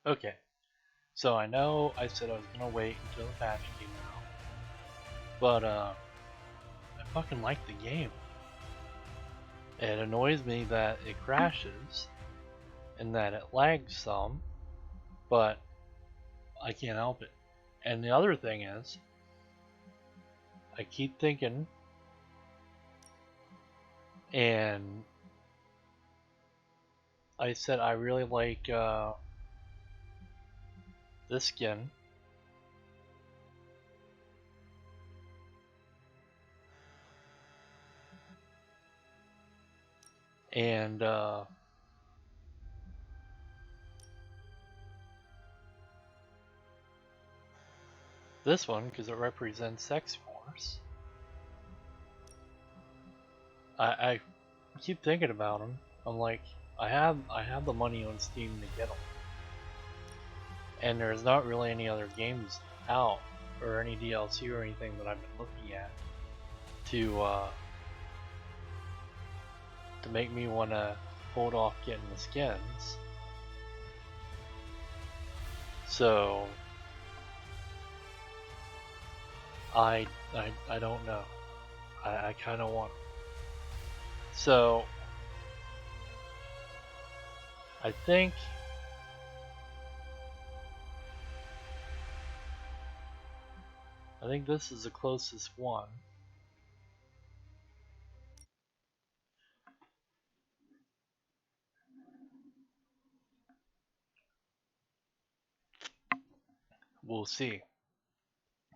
Okay, so I know I said I was gonna wait until the patch came out, but I fucking like the game. It annoys me that it crashes and that it lags some, but I can't help it. And the other thing is, I keep thinking, and I said I really like this skin, and this one because it represents X Force. I keep thinking about them. I'm like, I have the money on Steam to get them, and there's not really any other games out or any DLC or anything that I've been looking at to make me want to hold off getting the skins. So I don't know. I kind of want them. So I think this is the closest one. We'll see.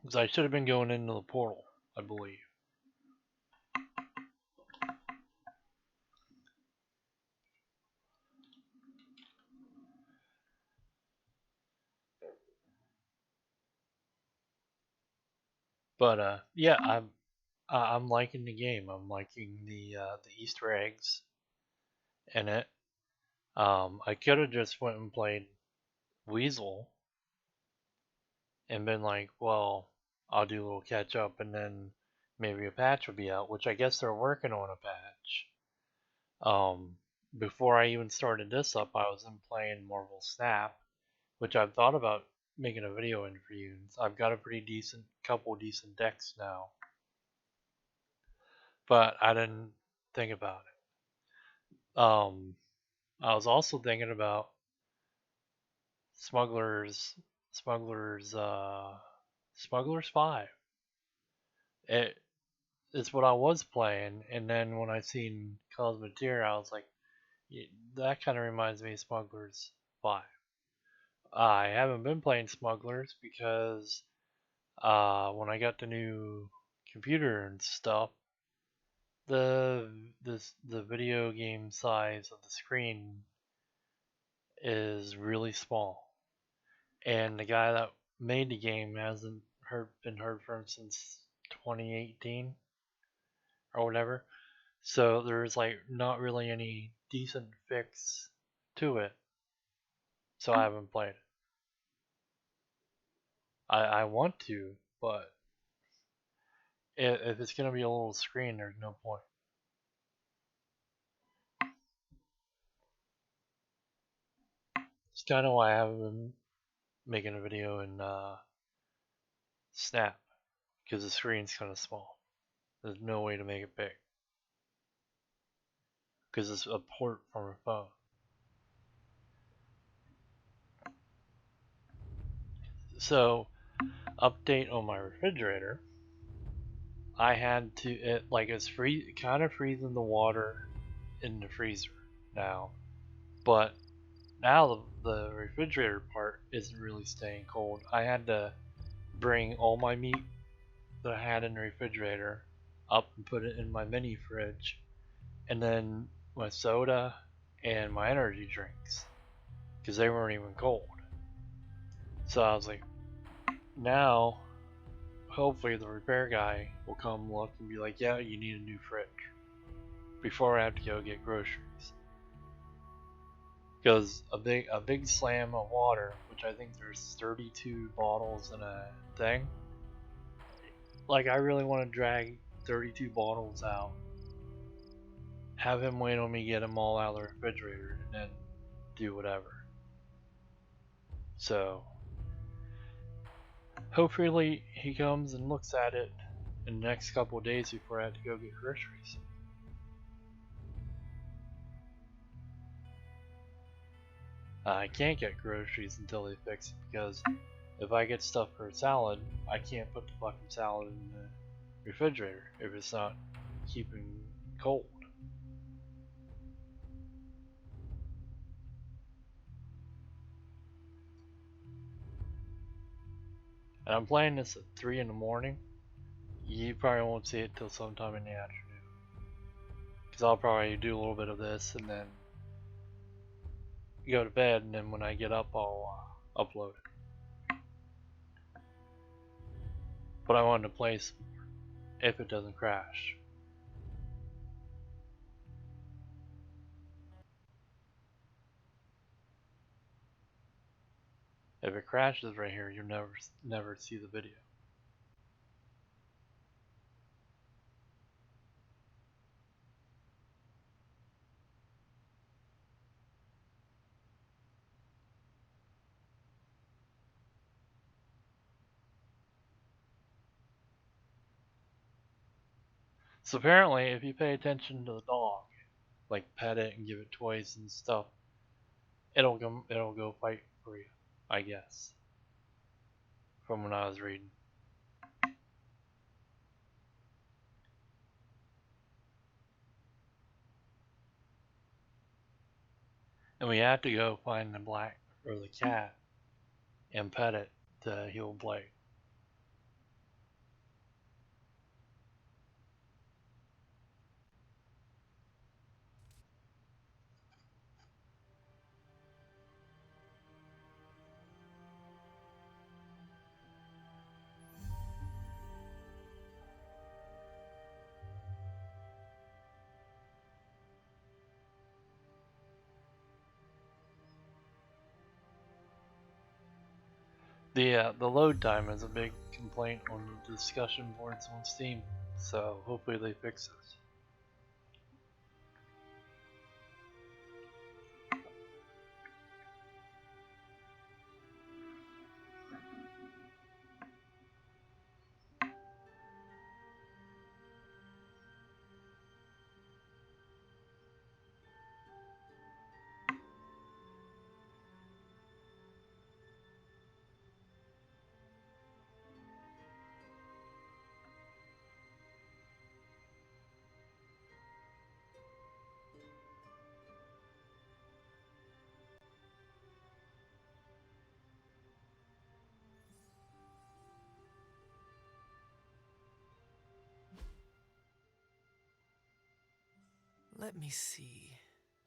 Because I should have been going into the portal, I believe. But yeah, I'm liking the game. I'm liking the Easter eggs in it. I could have just went and played Weasel and been like, well, I'll do a little catch up and then maybe a patch would be out, which I guess they're working on a patch. Um, Before I even started this up, I was in playing Marvel Snap, which I've thought about making a video in for you. I've got a pretty couple decent decks now, but I didn't think about it. I was also thinking about Smugglers, Smugglers, Smugglers 5. It it's what I was playing, and then when I seen Cosmeteer, I was like, yeah, that kind of reminds me of Smugglers 5. I haven't been playing Smugglers because when I got the new computer and stuff, the video game size of the screen is really small, and the guy that made the game hasn't been heard from since 2018 or whatever. So there's like not really any decent fix to it. So I haven't played it. I want to, but if it's gonna be a little screen, there's no point. It's kind of why I haven't been making a video in Snap because the screen's kind of small. There's no way to make it big because it's a port from a phone. So, update on my refrigerator. I had to it's kind of freezing the water in the freezer now, but now the refrigerator part isn't really staying cold. I had to bring all my meat that I had in the refrigerator up and put it in my mini fridge, and then my soda and my energy drinks because they weren't even cold. So I was like, now hopefully the repair guy will come look and be like, yeah, you need a new fridge before I have to go get groceries. Because a big slam of water, which I think there's 32 bottles in a thing. Like I really want to drag 32 bottles out, have him wait on me, get them all out of the refrigerator, and then do whatever. So hopefully he comes and looks at it in the next couple of days before I have to go get groceries. I can't get groceries until they fix it, because if I get stuff for a salad, I can't put the fucking salad in the refrigerator if it's not keeping cold. And I'm playing this at 3 in the morning. You probably won't see it till sometime in the afternoon, because I'll probably do a little bit of this and then go to bed, and then when I get up I'll upload it. But I wanted to play some more, if it doesn't crash. If it crashes right here, you'll never see the video. So apparently, if you pay attention to the dog, like pet it and give it toys and stuff, it'll go fight for you, I guess. From when I was reading. And we have to go find the black or the cat and pet it to heal Blake. The load time is a big complaint on the discussion boards on Steam, so hopefully they fix this. Let me see.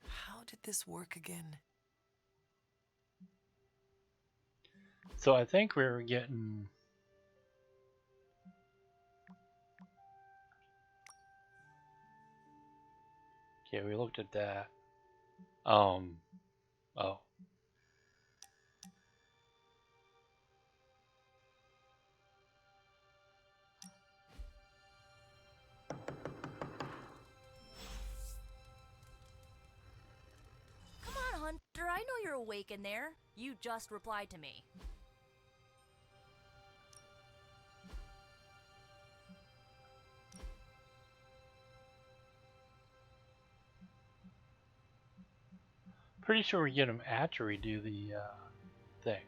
How did this work again? So I think we were getting... Okay, we looked at that. Oh. Come on, Hunter, I know you're awake in there. You just replied to me. Pretty sure we get him after we do the thing.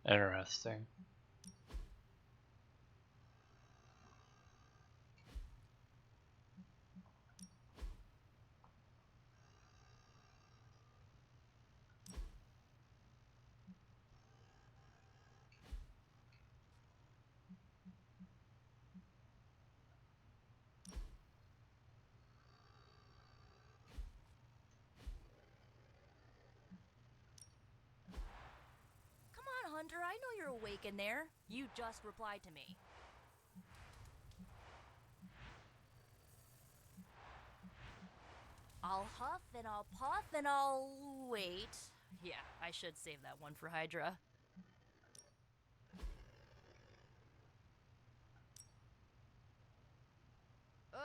Interesting. Hunter, I know you're awake in there. You just replied to me. I'll huff and I'll puff and I'll wait. Yeah, I should save that one for Hydra. Ugh,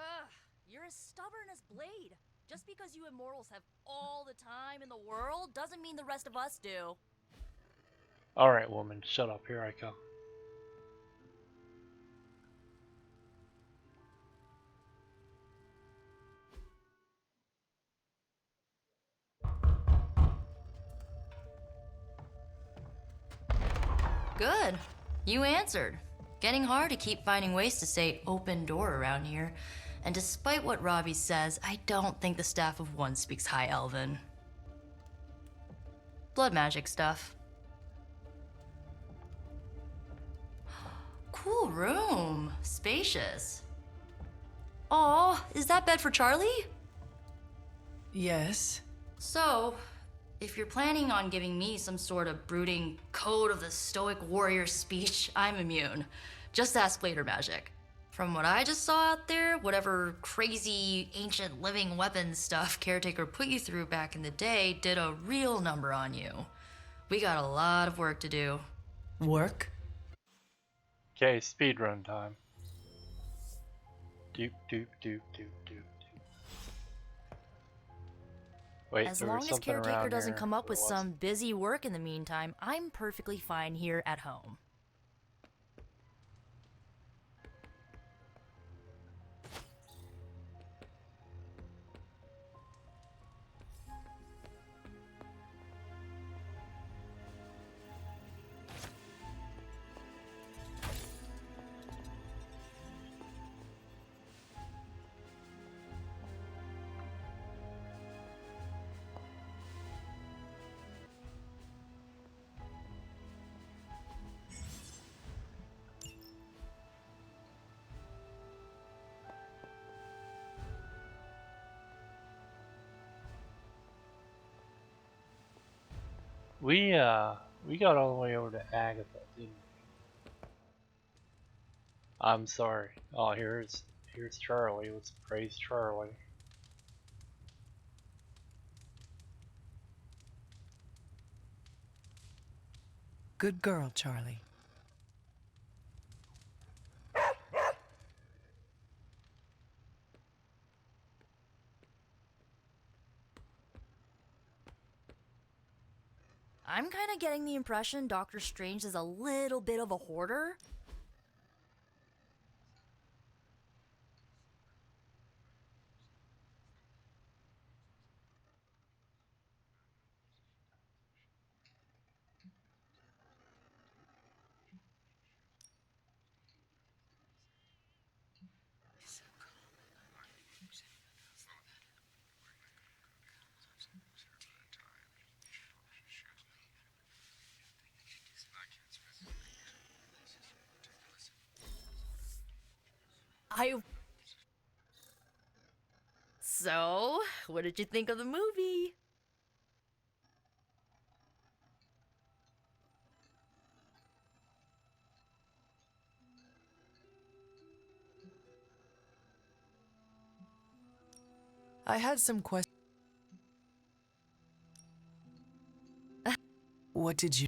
you're as stubborn as Blade. Just because you immortals have all the time in the world doesn't mean the rest of us do. Alright, woman, shut up. Here I come. Good. You answered. Getting hard to keep finding ways to say open door around here. And despite what Robbie says, I don't think the staff of one speaks High Elven. Blood magic stuff. Cool room. Spacious. Aw, is that bed for Charlie? Yes. So, if you're planning on giving me some sort of brooding code of the stoic warrior speech, I'm immune. Just ask later, magic. From what I just saw out there, whatever crazy ancient living weapons stuff Caretaker put you through back in the day did a real number on you. We got a lot of work to do. Work? Okay, speedrun time. Doop doop doop doop doop doop. Wait, As there long was as something Caretaker around doesn't here. come up with What was some busy work in the meantime, I'm perfectly fine here at home. we got all the way over to Agatha, didn't we? I'm sorry. Oh, here's Charlie. Let's praise Charlie. Good girl, Charlie. I'm kind of getting the impression Doctor Strange is a little bit of a hoarder. So, what did you think of the movie? I had some questions. What did you...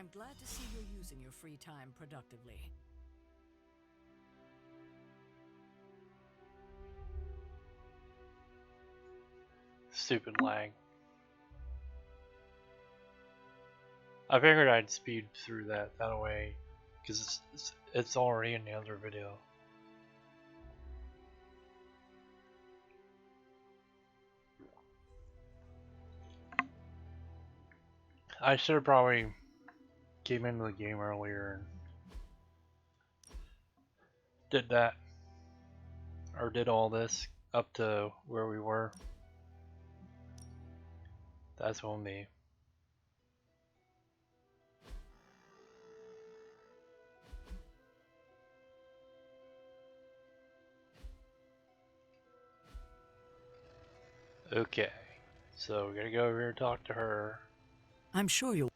I'm glad to see you're using your free time productively. Stupid lag. I figured I'd speed through that way, because it's already in the other video. I should have probably came into the game earlier and did that, or did all this up to where we were. That's on me. Okay, so we're gonna go over here and talk to her. I'm sure you'll.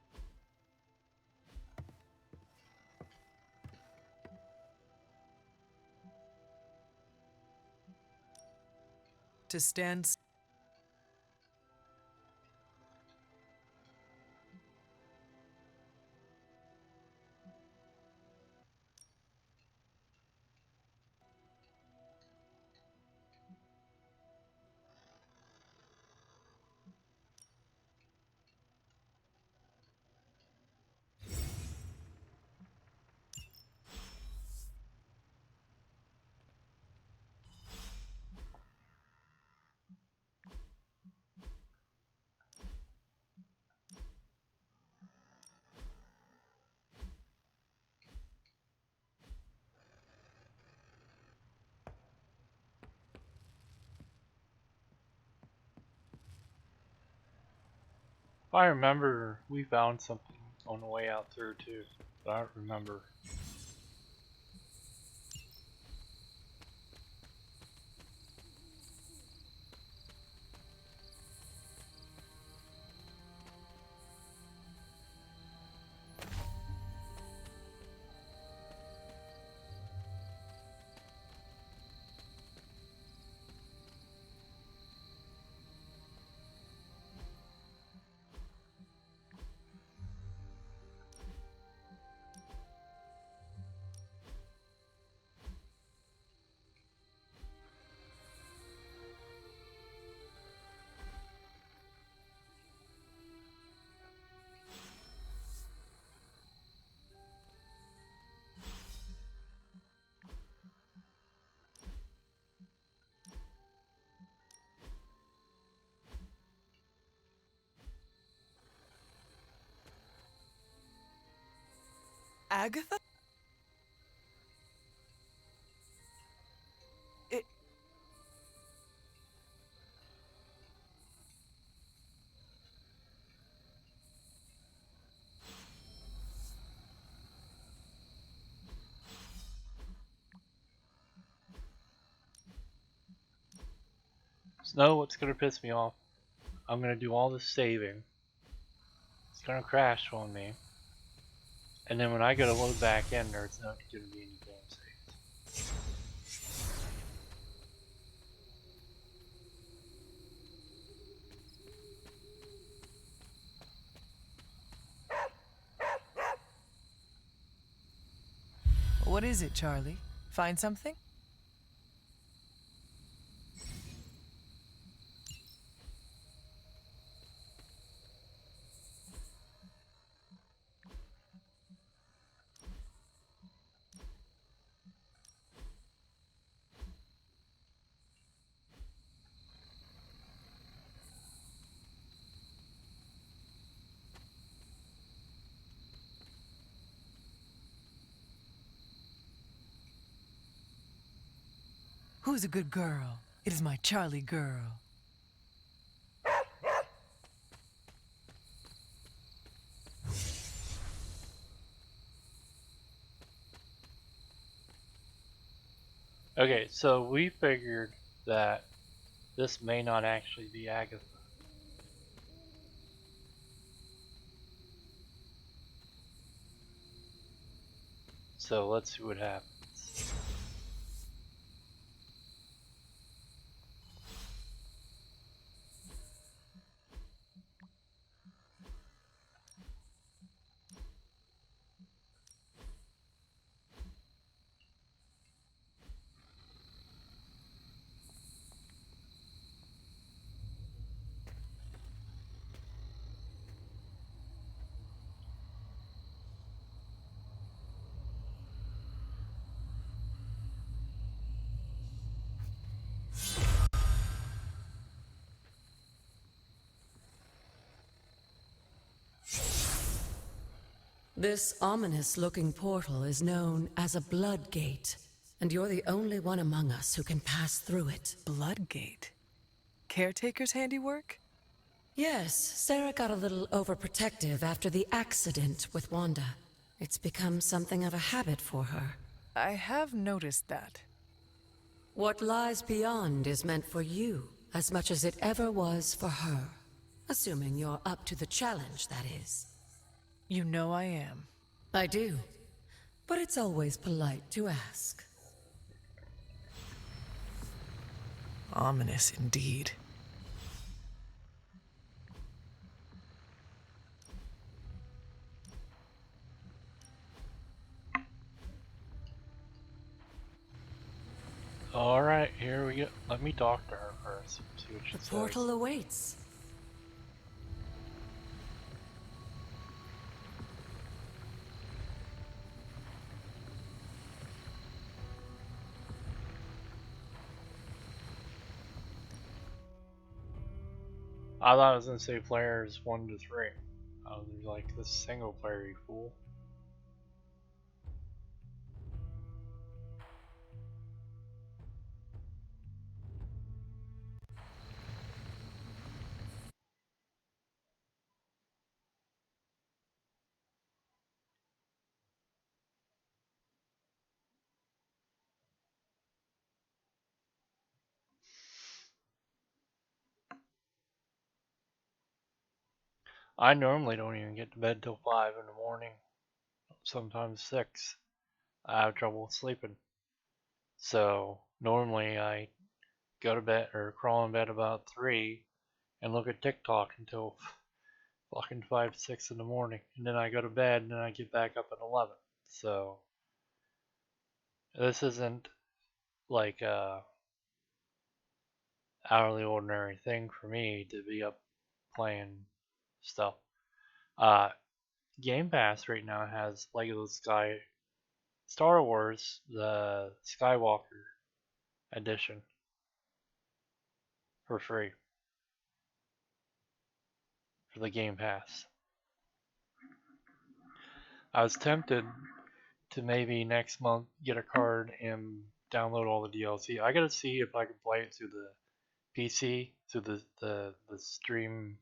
To stand. If I remember, we found something on the way out through too, but I don't remember. Agatha? Snow, what's gonna piss me off? I'm gonna do all this saving. It's gonna crash on me. And then when I go to load back in, there's not gonna be any game saves. What is it, Charlie? Find something? Who's a good girl? It is my Charlie girl. Okay, so we figured that this may not actually be Agatha. So let's see what happens. This ominous-looking portal is known as a blood gate, and you're the only one among us who can pass through it. Bloodgate. Caretaker's handiwork? Yes, Sarah got a little overprotective after the accident with Wanda. It's become something of a habit for her. I have noticed that. What lies beyond is meant for you as much as it ever was for her. Assuming you're up to the challenge, that is. You know I am. I do. But it's always polite to ask. Ominous indeed. Alright, here we go. Let me talk to her first. See what she The says. portal awaits. I thought it was gonna say players 1 to 3. I was like, this single player, you fool. I normally don't even get to bed till 5 in the morning. Sometimes 6. I have trouble sleeping. So normally I go to bed or crawl in bed about 3 and look at TikTok until fucking 5, 6 in the morning. And then I go to bed and then I get back up at 11. So this isn't like a out of the ordinary thing for me to be up playing stuff. Game Pass right now has Lego Star Wars, the Skywalker edition for free for the Game Pass. I was tempted to maybe next month get a card and download all the DLC. I gotta see if I can play it through the PC, through the stream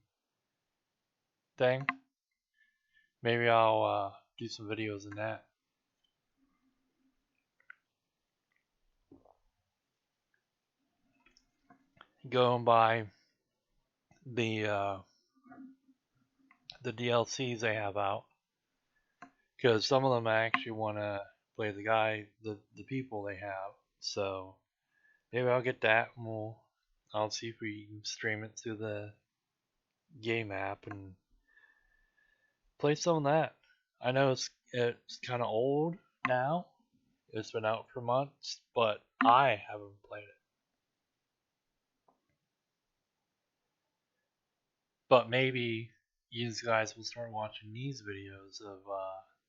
thing. Maybe I'll do some videos in that. Go and buy the DLCs they have out, because some of them I actually want to play the people they have. So maybe I'll get that and I'll see if we can stream it through the game app and play some of that. I know it's kind of old now. It's been out for months, but I haven't played it. But maybe you guys will start watching these videos of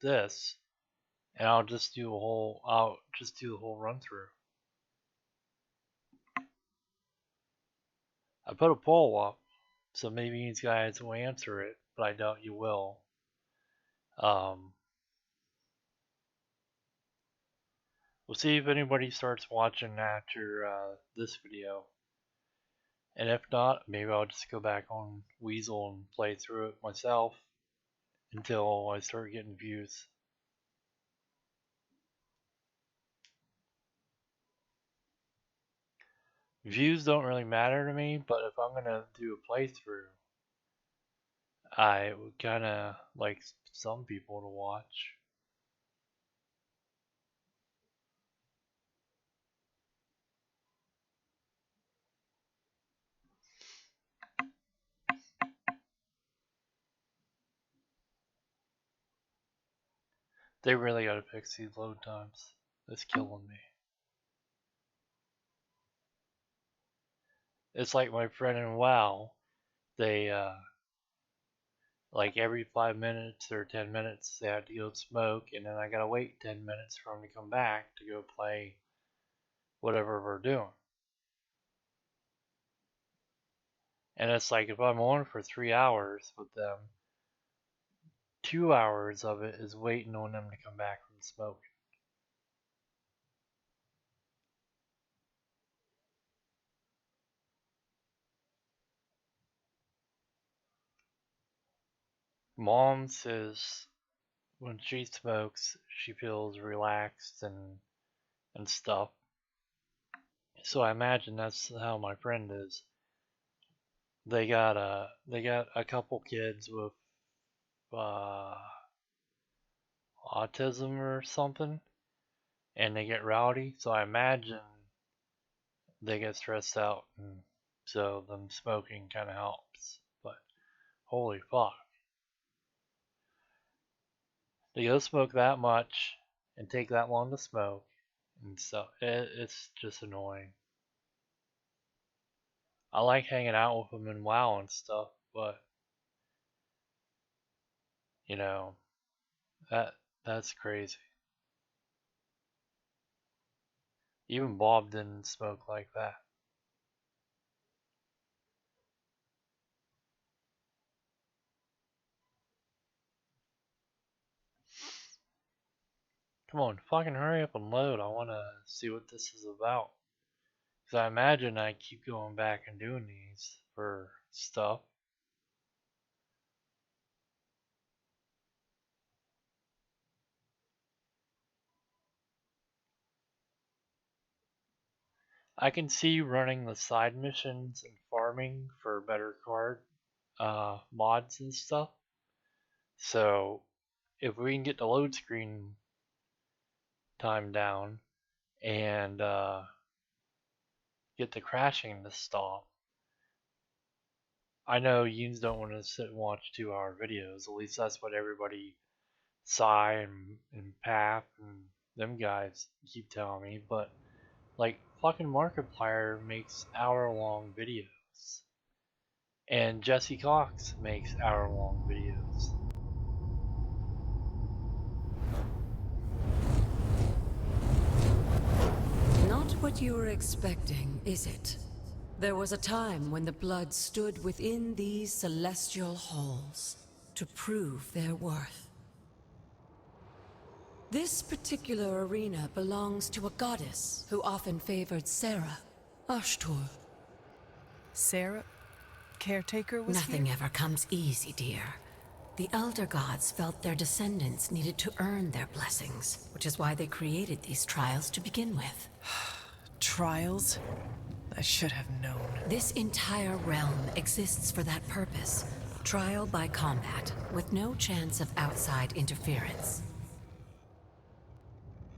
this, and I'll just do the whole run through. I put a poll up, so maybe you guys will answer it, but I doubt you will. We'll see if anybody starts watching after this video. And if not, maybe I'll just go back on Weasel and play through it myself until I start getting views. Views don't really matter to me, but if I'm gonna do a playthrough, I would kinda like some people to watch. They really gotta fix these load times. It's killing me. It's like my friend in WoW, they like every 5 minutes or 10 minutes they have to go smoke, and then I gotta wait 10 minutes for them to come back to go play whatever we're doing. And it's like if I'm on for 3 hours with them 2 hours of it is waiting on them to come back from smoking. Mom says when she smokes, she feels relaxed and stuff. So I imagine that's how my friend is. They got a couple kids with autism or something, and they get rowdy. So I imagine they get stressed out, and so them smoking kind of helps. But holy fuck, they go smoke that much and take that long to smoke, and so it's just annoying. I like hanging out with them and WoW and stuff, but you know that's crazy. Even Bob didn't smoke like that. Come on, fucking hurry up and load. I want to see what this is about. Because I imagine I keep going back and doing these for stuff. I can see running the side missions and farming for better card mods and stuff. So if we can get the load screen time down and get the crashing to stop. I know yous don't want to sit and watch 2-hour videos. At least that's what everybody, Psy and Path and them guys keep telling me. But like fucking Markiplier makes hour-long videos, and Jesse Cox makes hour-long videos. Not what you were expecting, is it? There was a time when the blood stood within these celestial halls to prove their worth. This particular arena belongs to a goddess who often favored Sarah, Ashtur. Sarah, caretaker, was Nothing here? ever comes easy, dear. The Elder Gods felt their descendants needed to earn their blessings, which is why they created these trials to begin with. Trials? I should have known. This entire realm exists for that purpose. Trial by combat, with no chance of outside interference.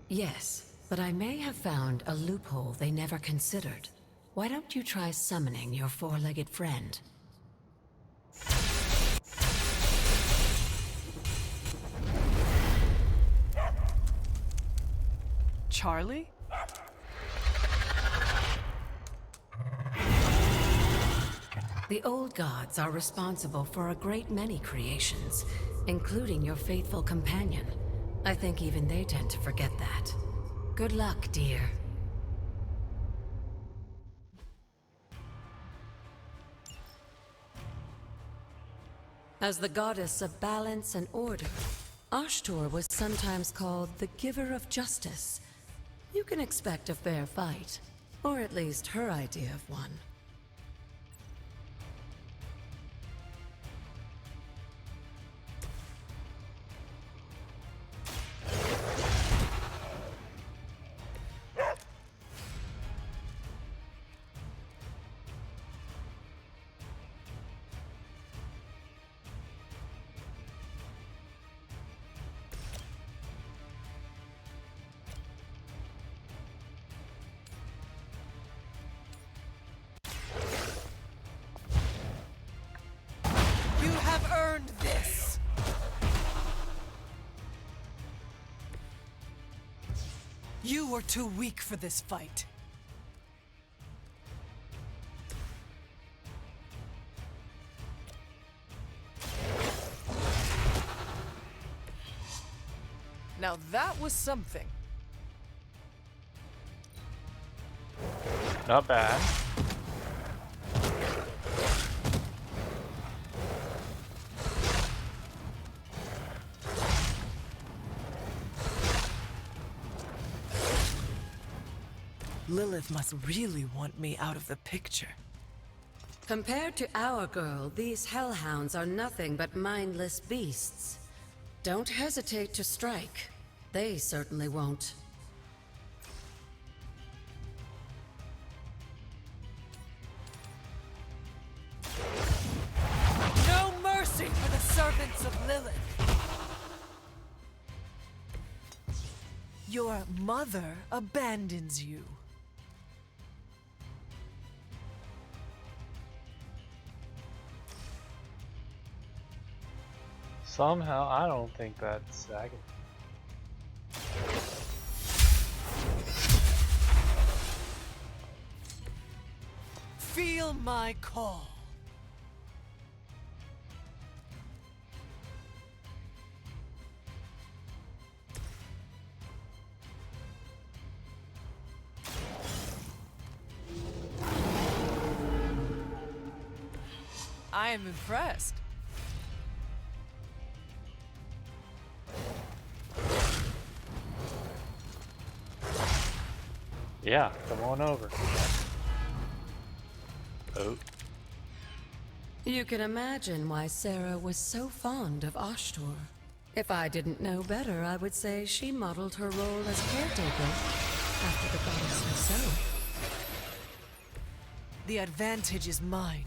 Yes, but I may have found a loophole they never considered. Why don't you try summoning your four-legged friend? Charlie? The old gods are responsible for a great many creations, including your faithful companion. I think even they tend to forget that. Good luck, dear. As the goddess of balance and order, Ashtur was sometimes called the giver of justice. You can expect a fair fight, or at least her idea of one. You have earned this! You were too weak for this fight. Now that was something. Not bad. Lilith must really want me out of the picture. Compared to our girl, these hellhounds are nothing but mindless beasts. Don't hesitate to strike. They certainly won't. No mercy for the servants of Lilith! Your mother abandons you. Somehow, I don't think that's sagging. Feel my call. I am impressed. Yeah, come on over. Oh. You can imagine why Sarah was so fond of Ashtor. If I didn't know better, I would say she modeled her role as caretaker after the goddess herself. The advantage is mine.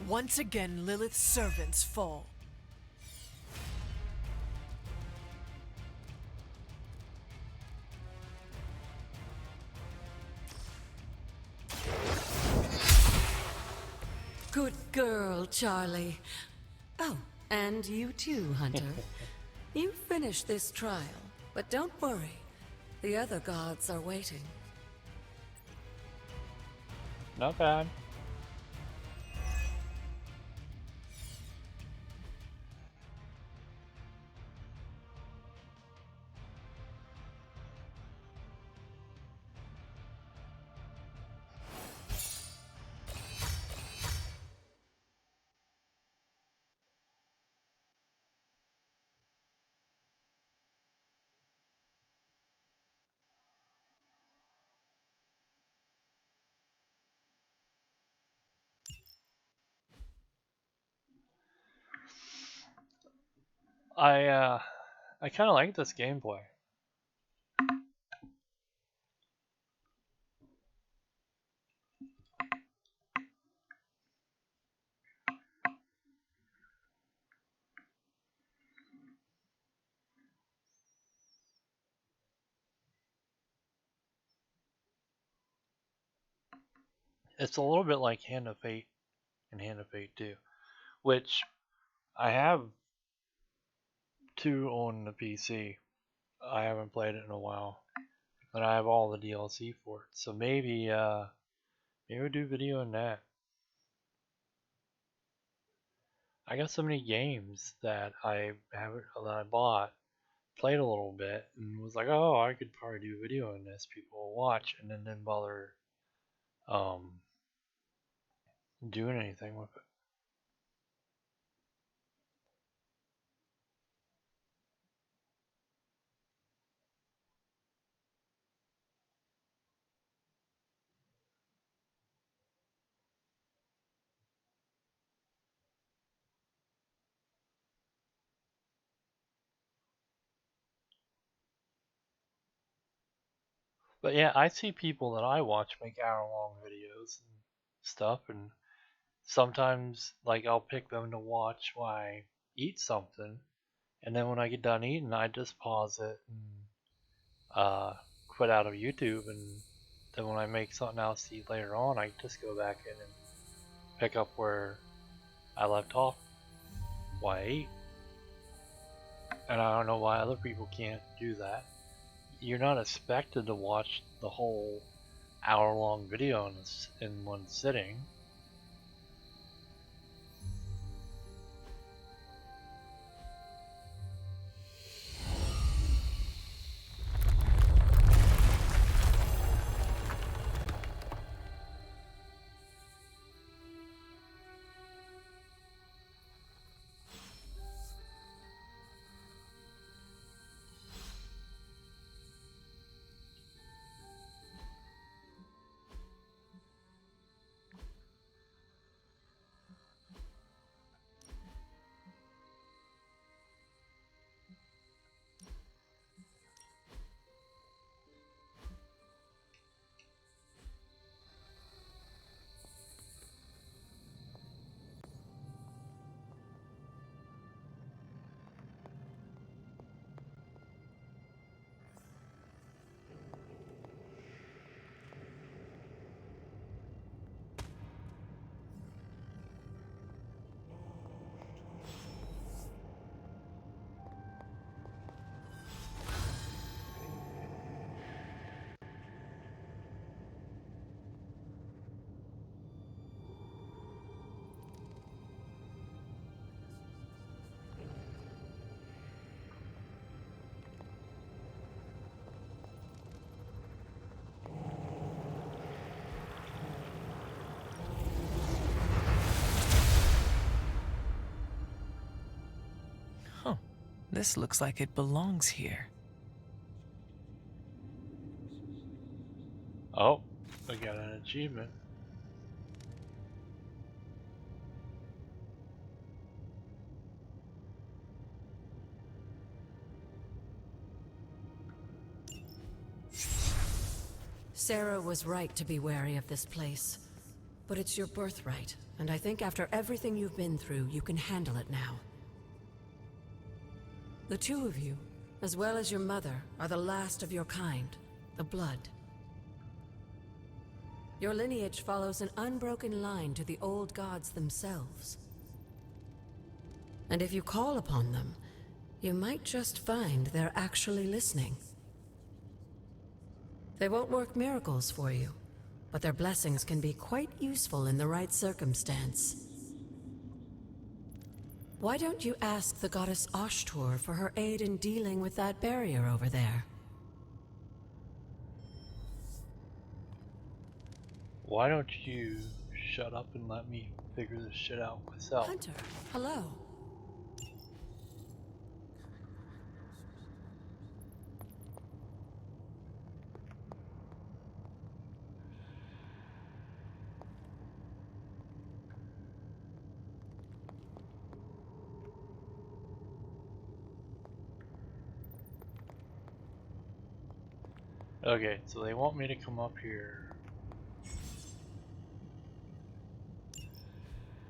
Once again, Lilith's servants fall. Good girl, Charlie. Oh, and you too, Hunter. You finished this trial, but don't worry. The other gods are waiting. Not bad. I kind of like this gameplay. It's a little bit like Hand of Fate and Hand of Fate 2, which I have 2 on the PC. I haven't played it in a while, but I have all the DLC for it. So maybe we'll do video on that. I got so many games that I bought, played a little bit, and was like, oh, I could probably do video on this. People will watch, and then didn't bother doing anything with it. But yeah, I see people that I watch make hour-long videos and stuff, and sometimes like I'll pick them to watch while I eat something, and then when I get done eating, I just pause it and quit out of YouTube, and then when I make something else to eat later on, I just go back in and pick up where I left off while I eat. And I don't know why other people can't do that. You're not expected to watch the whole hour-long video in one sitting. This looks like it belongs here. Oh, I got an achievement. Sarah was right to be wary of this place. But it's your birthright, and I think after everything you've been through, you can handle it now. The two of you, as well as your mother, are the last of your kind, the Blood. Your lineage follows an unbroken line to the old gods themselves. And if you call upon them, you might just find they're actually listening. They won't work miracles for you, but their blessings can be quite useful in the right circumstance. Why don't you ask the goddess Ashtur for her aid in dealing with that barrier over there? Why don't you shut up and let me figure this shit out myself? Hunter, hello. Okay, so they want me to come up here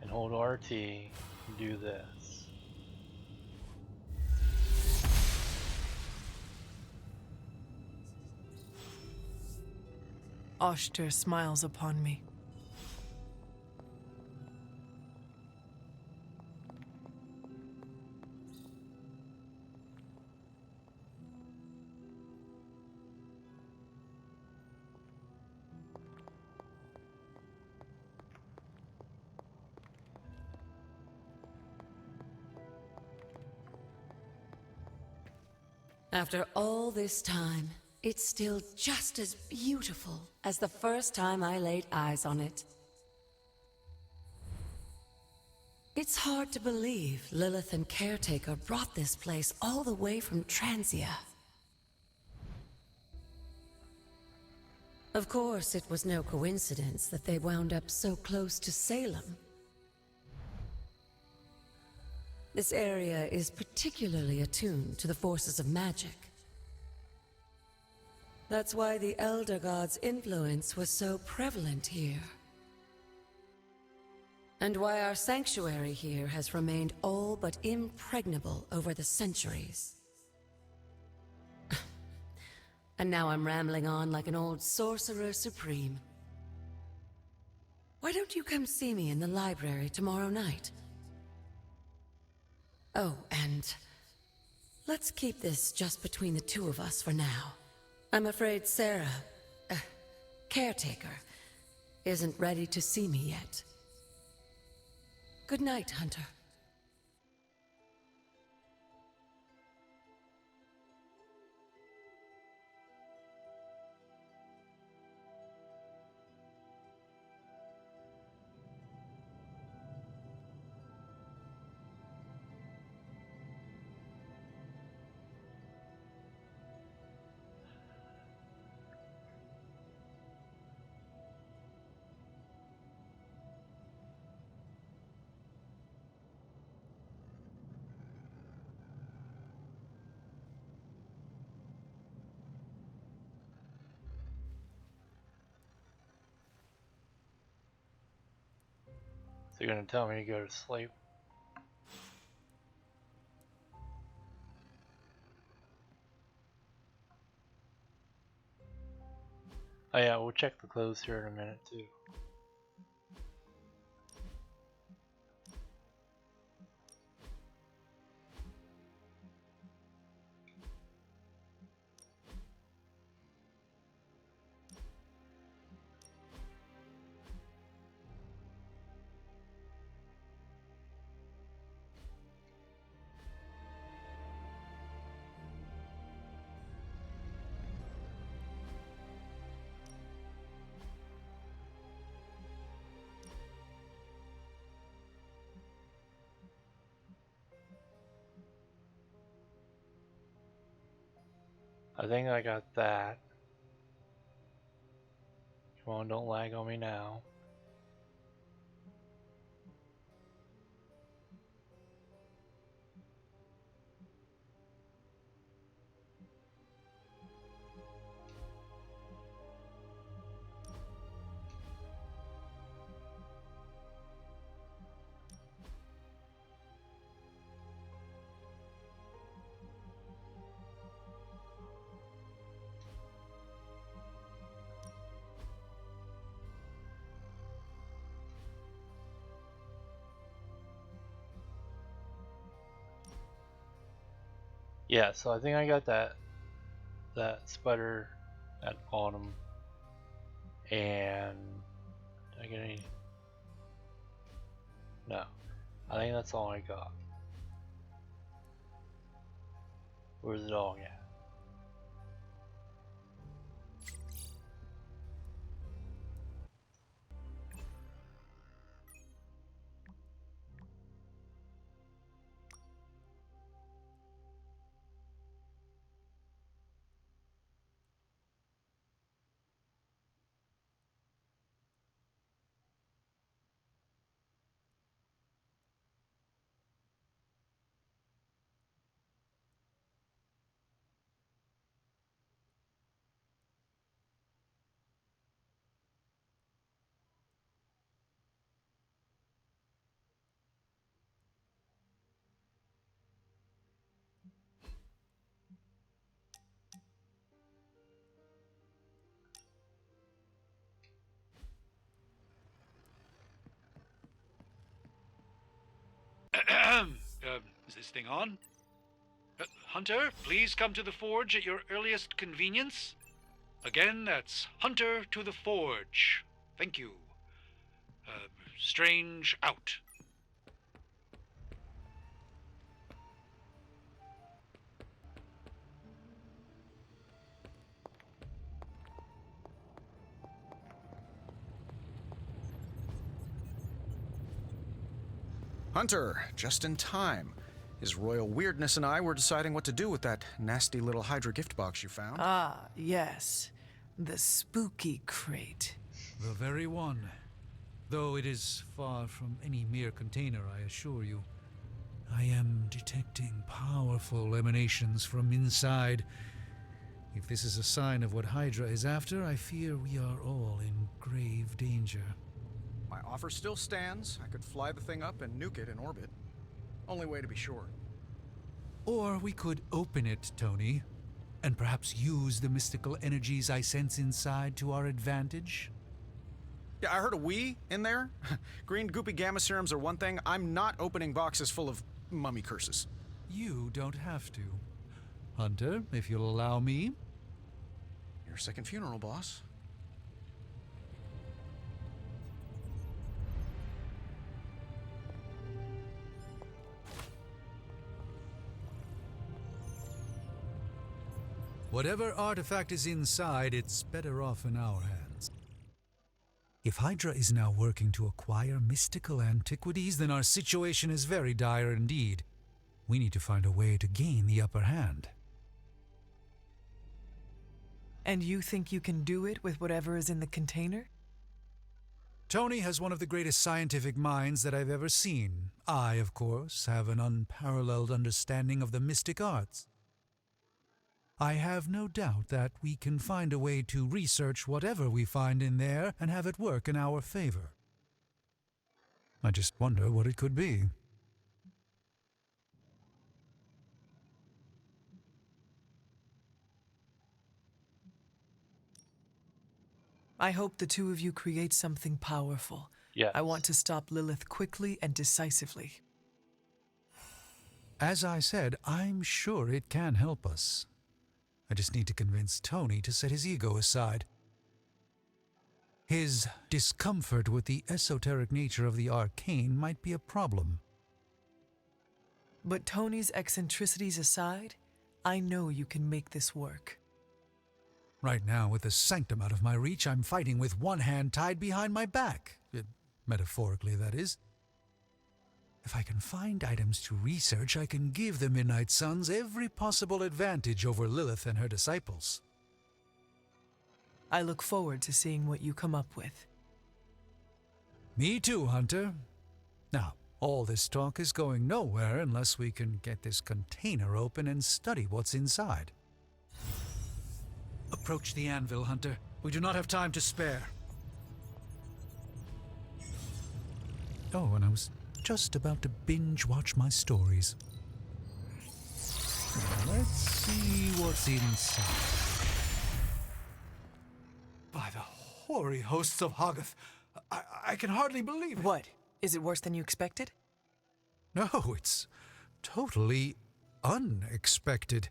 and hold RT and do this. Ashtur smiles upon me. After all this time, it's still just as beautiful as the first time I laid eyes on it. It's hard to believe Lilith and Caretaker brought this place all the way from Transia. Of course, it was no coincidence that they wound up so close to Salem. This area is particularly attuned to the forces of magic. That's why the Elder God's influence was so prevalent here. And why our sanctuary here has remained all but impregnable over the centuries. And now I'm rambling on like an old sorcerer supreme. Why don't you come see me in the library tomorrow night? Oh, and let's keep this just between the two of us for now. I'm afraid Sarah, Caretaker, isn't ready to see me yet. Good night, Hunter. They're gonna tell me to go to sleep. Oh yeah, we'll check the clothes here in a minute too. I think I got that. Come on, don't lag on me now. Yeah, so I think I got that spider at autumn. And did I get any? No. I think that's all I got. Where's the dog at? Is this thing on? Hunter, please come to the forge at your earliest convenience. Again, that's Hunter to the forge. Thank you. Strange out. Hunter, just in time. His royal weirdness and I were deciding what to do with that nasty little Hydra gift box you found. Ah, yes. The spooky crate. The very one. Though it is far from any mere container, I assure you. I am detecting powerful emanations from inside. If this is a sign of what Hydra is after, I fear we are all in grave danger. My offer still stands. I could fly the thing up and nuke it in orbit. Only way to be sure. Or we could open it, Tony, and perhaps use the mystical energies I sense inside to our advantage. Yeah, I heard a we in there. Green goopy gamma serums are one thing. I'm not opening boxes full of mummy curses. You don't have to. Hunter, if you'll allow me. Your second funeral, boss. Whatever artifact is inside, it's better off in our hands. If Hydra is now working to acquire mystical antiquities, then our situation is very dire indeed. We need to find a way to gain the upper hand. And you think you can do it with whatever is in the container? Tony has one of the greatest scientific minds that I've ever seen. I, of course, have an unparalleled understanding of the mystic arts. I have no doubt that we can find a way to research whatever we find in there and have it work in our favor. I just wonder what it could be. I hope the two of you create something powerful. Yes. I want to stop Lilith quickly and decisively. As I said, I'm sure it can help us. I just need to convince Tony to set his ego aside. His discomfort with the esoteric nature of the arcane might be a problem. But Tony's eccentricities aside, I know you can make this work. Right now, with the sanctum out of my reach, I'm fighting with one hand tied behind my back. Metaphorically, that is. If I can find items to research, I can give the Midnight Suns every possible advantage over Lilith and her disciples. I look forward to seeing what you come up with. Me too, Hunter. Now, all this talk is going nowhere unless we can get this container open and study what's inside. Approach the anvil, Hunter. We do not have time to spare. Oh, and I was just about to binge-watch my stories. Now, let's see what's inside. By the hoary hosts of Hoggoth, I can hardly believe it. What? Is it worse than you expected? No, it's totally unexpected.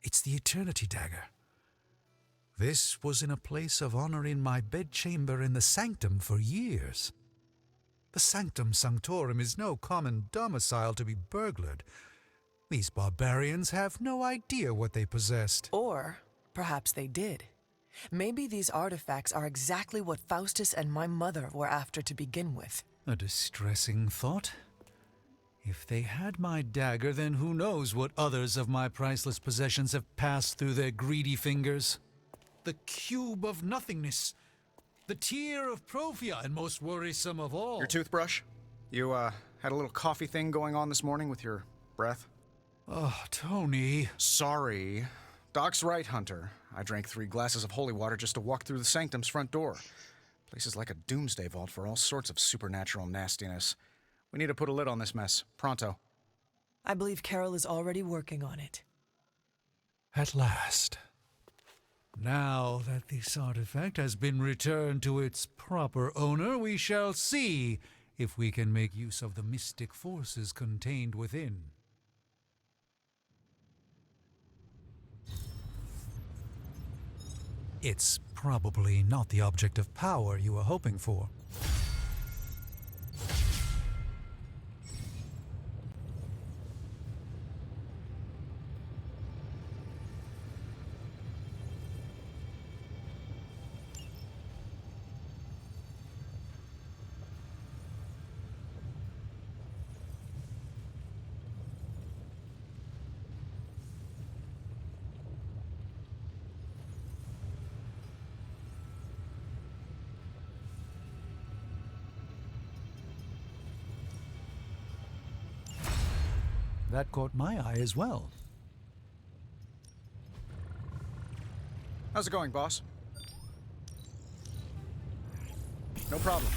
It's the Eternity Dagger. This was in a place of honor in my bedchamber in the Sanctum for years. The Sanctum Sanctorum is no common domicile to be burglared. These barbarians have no idea what they possessed. Or perhaps they did. Maybe these artifacts are exactly what Faustus and my mother were after to begin with. A distressing thought. If they had my dagger, then who knows what others of my priceless possessions have passed through their greedy fingers. The cube of nothingness. The tear of Prophia, and most worrisome of all. Your toothbrush? You, had a little coffee thing going on this morning with your breath? Oh, Tony. Sorry. Doc's right, Hunter. I drank 3 glasses of holy water just to walk through the Sanctum's front door. Place is like a doomsday vault for all sorts of supernatural nastiness. We need to put a lid on this mess. Pronto. I believe Carol is already working on it. At last. Now that this artifact has been returned to its proper owner, we shall see if we can make use of the mystic forces contained within. It's probably not the object of power you were hoping for. That caught my eye as well. How's it going, boss? No problem.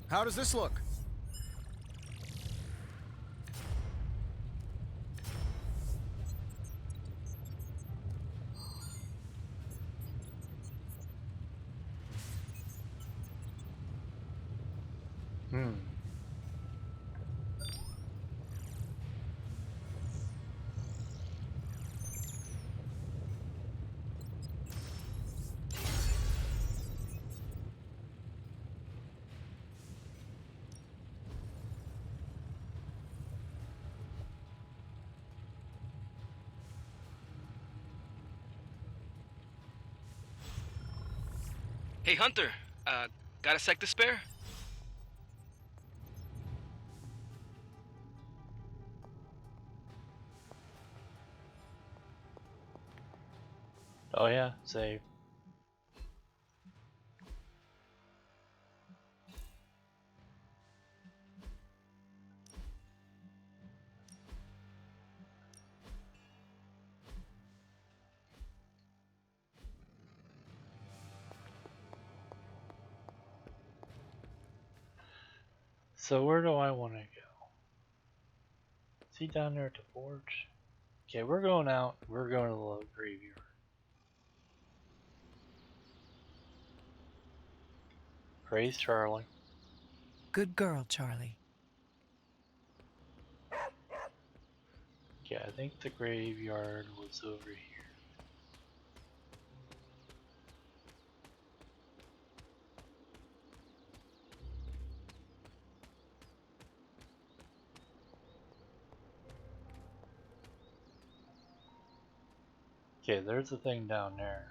How does this look? Hey, Hunter, got a sec to spare? Oh yeah, save. So where do I want to go? Is he down there at the forge? Okay, we're going out. We're going to the low graveyard. Praise Charlie. Good girl, Charlie. Yeah, I think the graveyard was over here. Okay, there's a thing down there.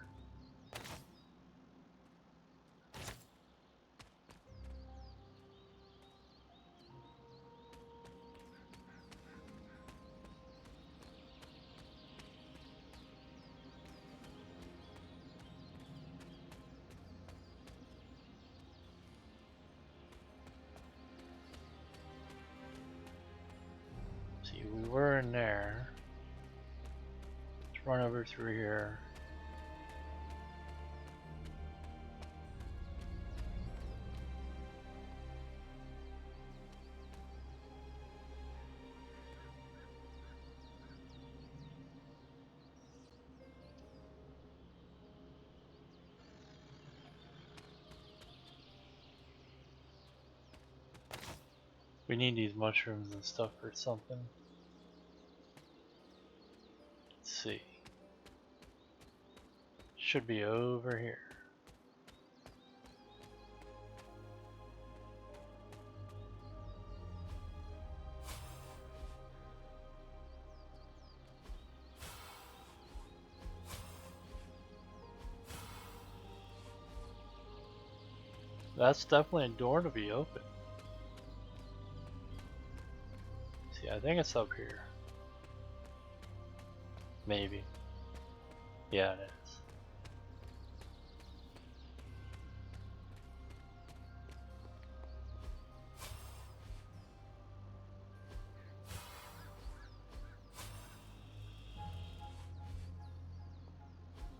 See, we were in there. Let's run over through here. We need these mushrooms and stuff for something. Let's see. Should be over here. That's definitely a door to be open. See, I think it's up here. Maybe. Yeah, it is.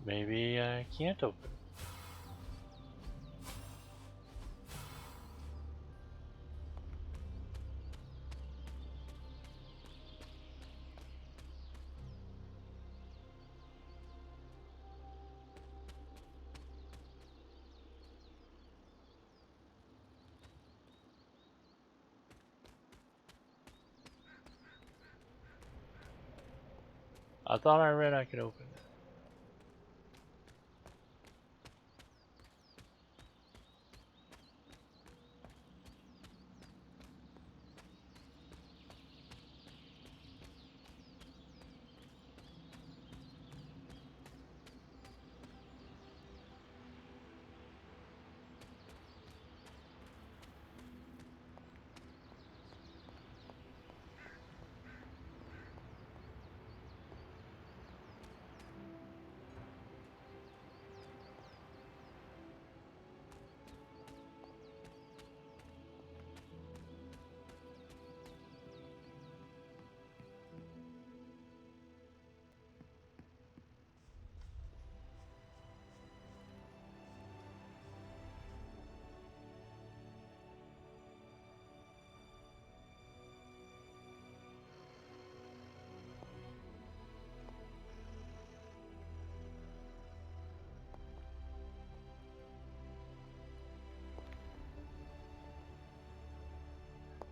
Maybe I can't open it. I thought I read I could open it.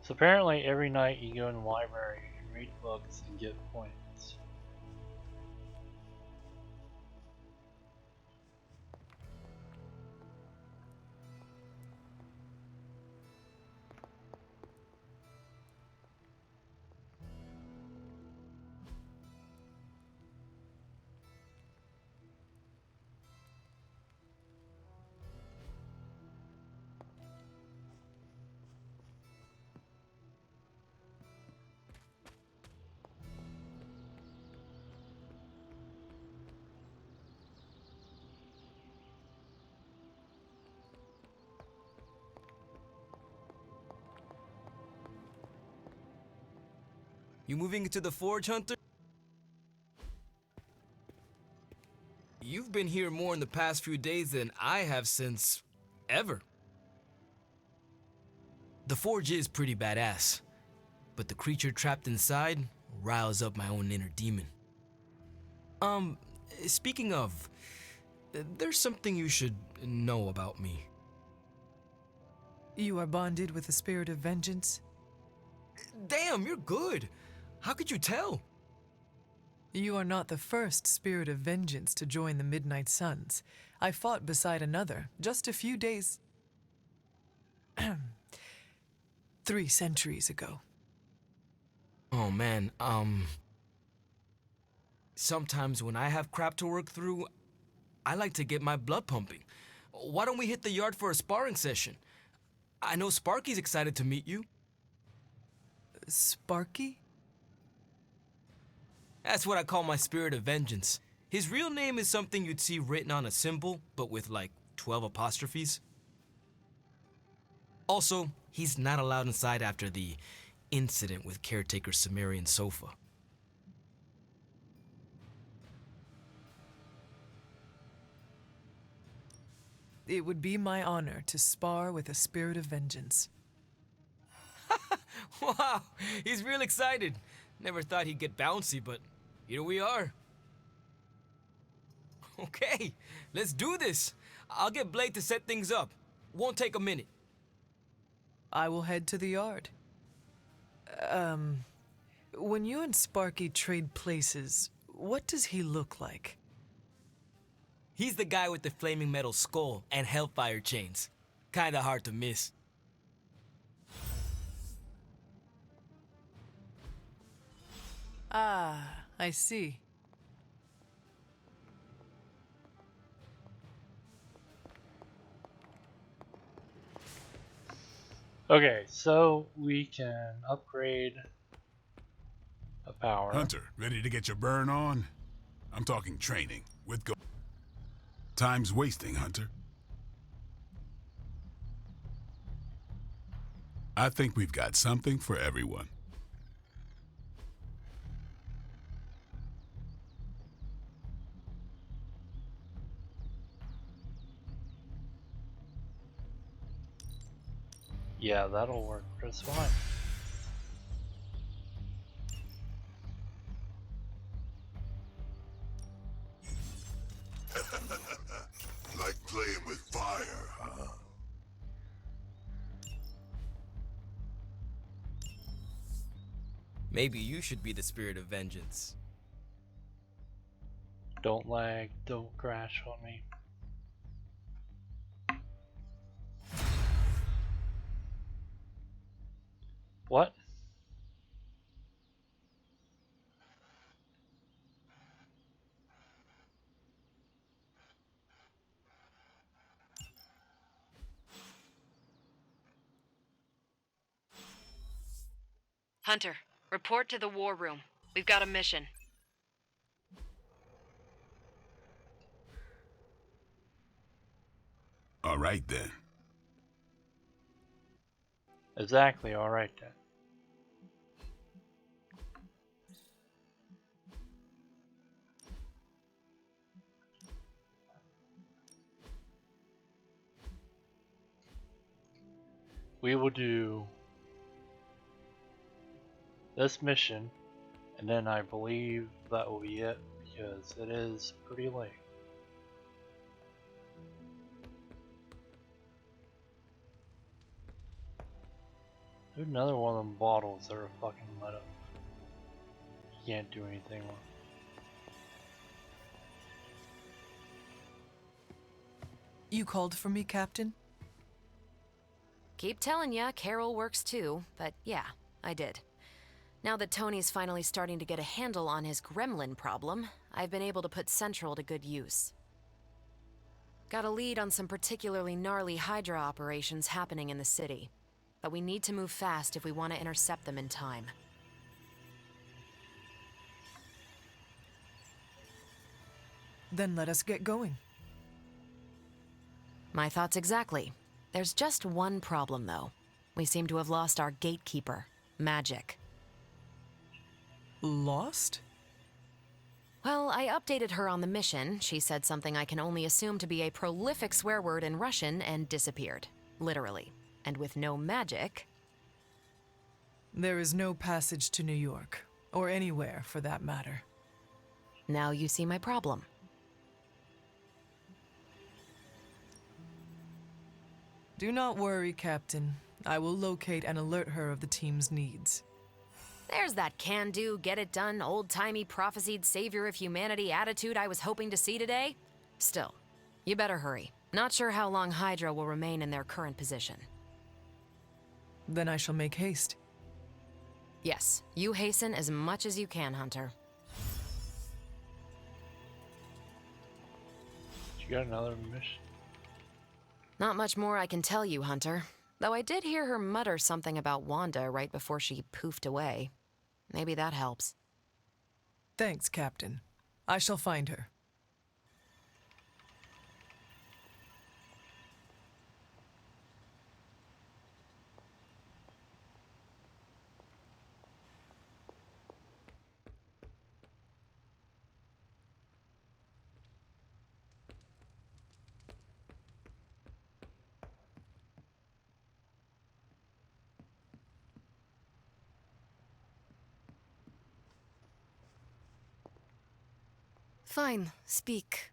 So apparently every night you go in the library and read books and get points. You moving into the forge, Hunter? You've been here more in the past few days than I have since ever. The forge is pretty badass, but the creature trapped inside riles up my own inner demon. Speaking of, there's something you should know about me. You are bonded with the spirit of vengeance? Damn, you're good. How could you tell? You are not the first spirit of vengeance to join the Midnight Suns. I fought beside another just a few days... 3 centuries ago. Oh man, Sometimes when I have crap to work through, I like to get my blood pumping. Why don't we hit the yard for a sparring session? I know Sparky's excited to meet you. Sparky? That's what I call my spirit of vengeance. His real name is something you'd see written on a symbol, but with like 12 apostrophes. Also, he's not allowed inside after the incident with caretaker Sumerian sofa. It would be my honor to spar with a spirit of vengeance. Wow, he's real excited. Never thought he'd get bouncy, but here we are. Okay, let's do this. I'll get Blade to set things up. Won't take a minute. I will head to the yard. When you and Sparky trade places, what does he look like? He's the guy with the flaming metal skull and hellfire chains. Kinda hard to miss. Ah, I see. Okay, so we can upgrade a power. Hunter, ready to get your burn on? I'm talking training with go. Time's wasting, Hunter. I think we've got something for everyone. Yeah, that'll work just fine. Like playing with fire, huh? Maybe you should be the spirit of vengeance. Don't lag, don't crash on me. What? Hunter, report to the war room. We've got a mission. All right then. Exactly, alright then. We will do this mission, and then I believe that will be it, because it is pretty late. There's another one of them bottles that are fucking lit up. Can't do anything with. You called for me, Captain? Keep telling ya, Carol works too, but yeah, I did. Now that Tony's finally starting to get a handle on his gremlin problem, I've been able to put Central to good use. Got a lead on some particularly gnarly Hydra operations happening in the city, but we need to move fast if we want to intercept them in time. Then let us get going. My thoughts exactly. There's just one problem, though. We seem to have lost our gatekeeper, Magic. Lost? Well, I updated her on the mission. She said something I can only assume to be a prolific swear word in Russian and disappeared. Literally. And with no magic... There is no passage to New York, or anywhere for that matter. Now you see my problem. Do not worry, Captain. I will locate and alert her of the team's needs. There's that can-do, get-it-done, old-timey prophesied savior of humanity attitude I was hoping to see today. Still, you better hurry. Not sure how long Hydra will remain in their current position. Then I shall make haste. Yes, you hasten as much as you can, Hunter. You got another mission? Not much more I can tell you, Hunter. Though I did hear her mutter something about Wanda right before she poofed away. Maybe that helps. Thanks, Captain. I shall find her. Fine, speak.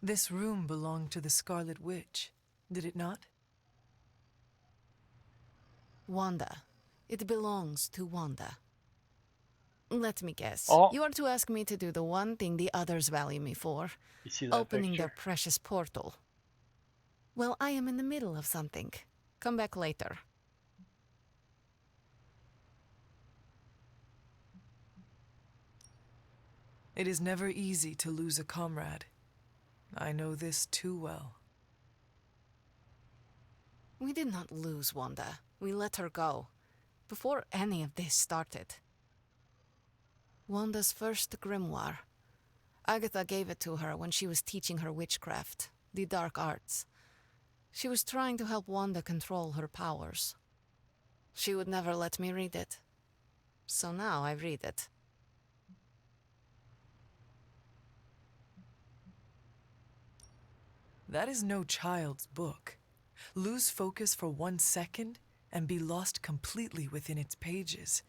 This room belonged to the Scarlet Witch, did it not? Wanda. It belongs to Wanda. Let me guess. Oh. You are to ask me to do the one thing the others value me for. You see that Opening picture? their precious portal. Well, I am in the middle of something. Come back later. It is never easy to lose a comrade. I know this too well. We did not lose Wanda. We let her go. Before any of this started. Wanda's first grimoire. Agatha gave it to her when she was teaching her witchcraft, the dark arts. She was trying to help Wanda control her powers. She would never let me read it. So now I read it. That is no child's book. Lose focus for 1 second and be lost completely within its pages.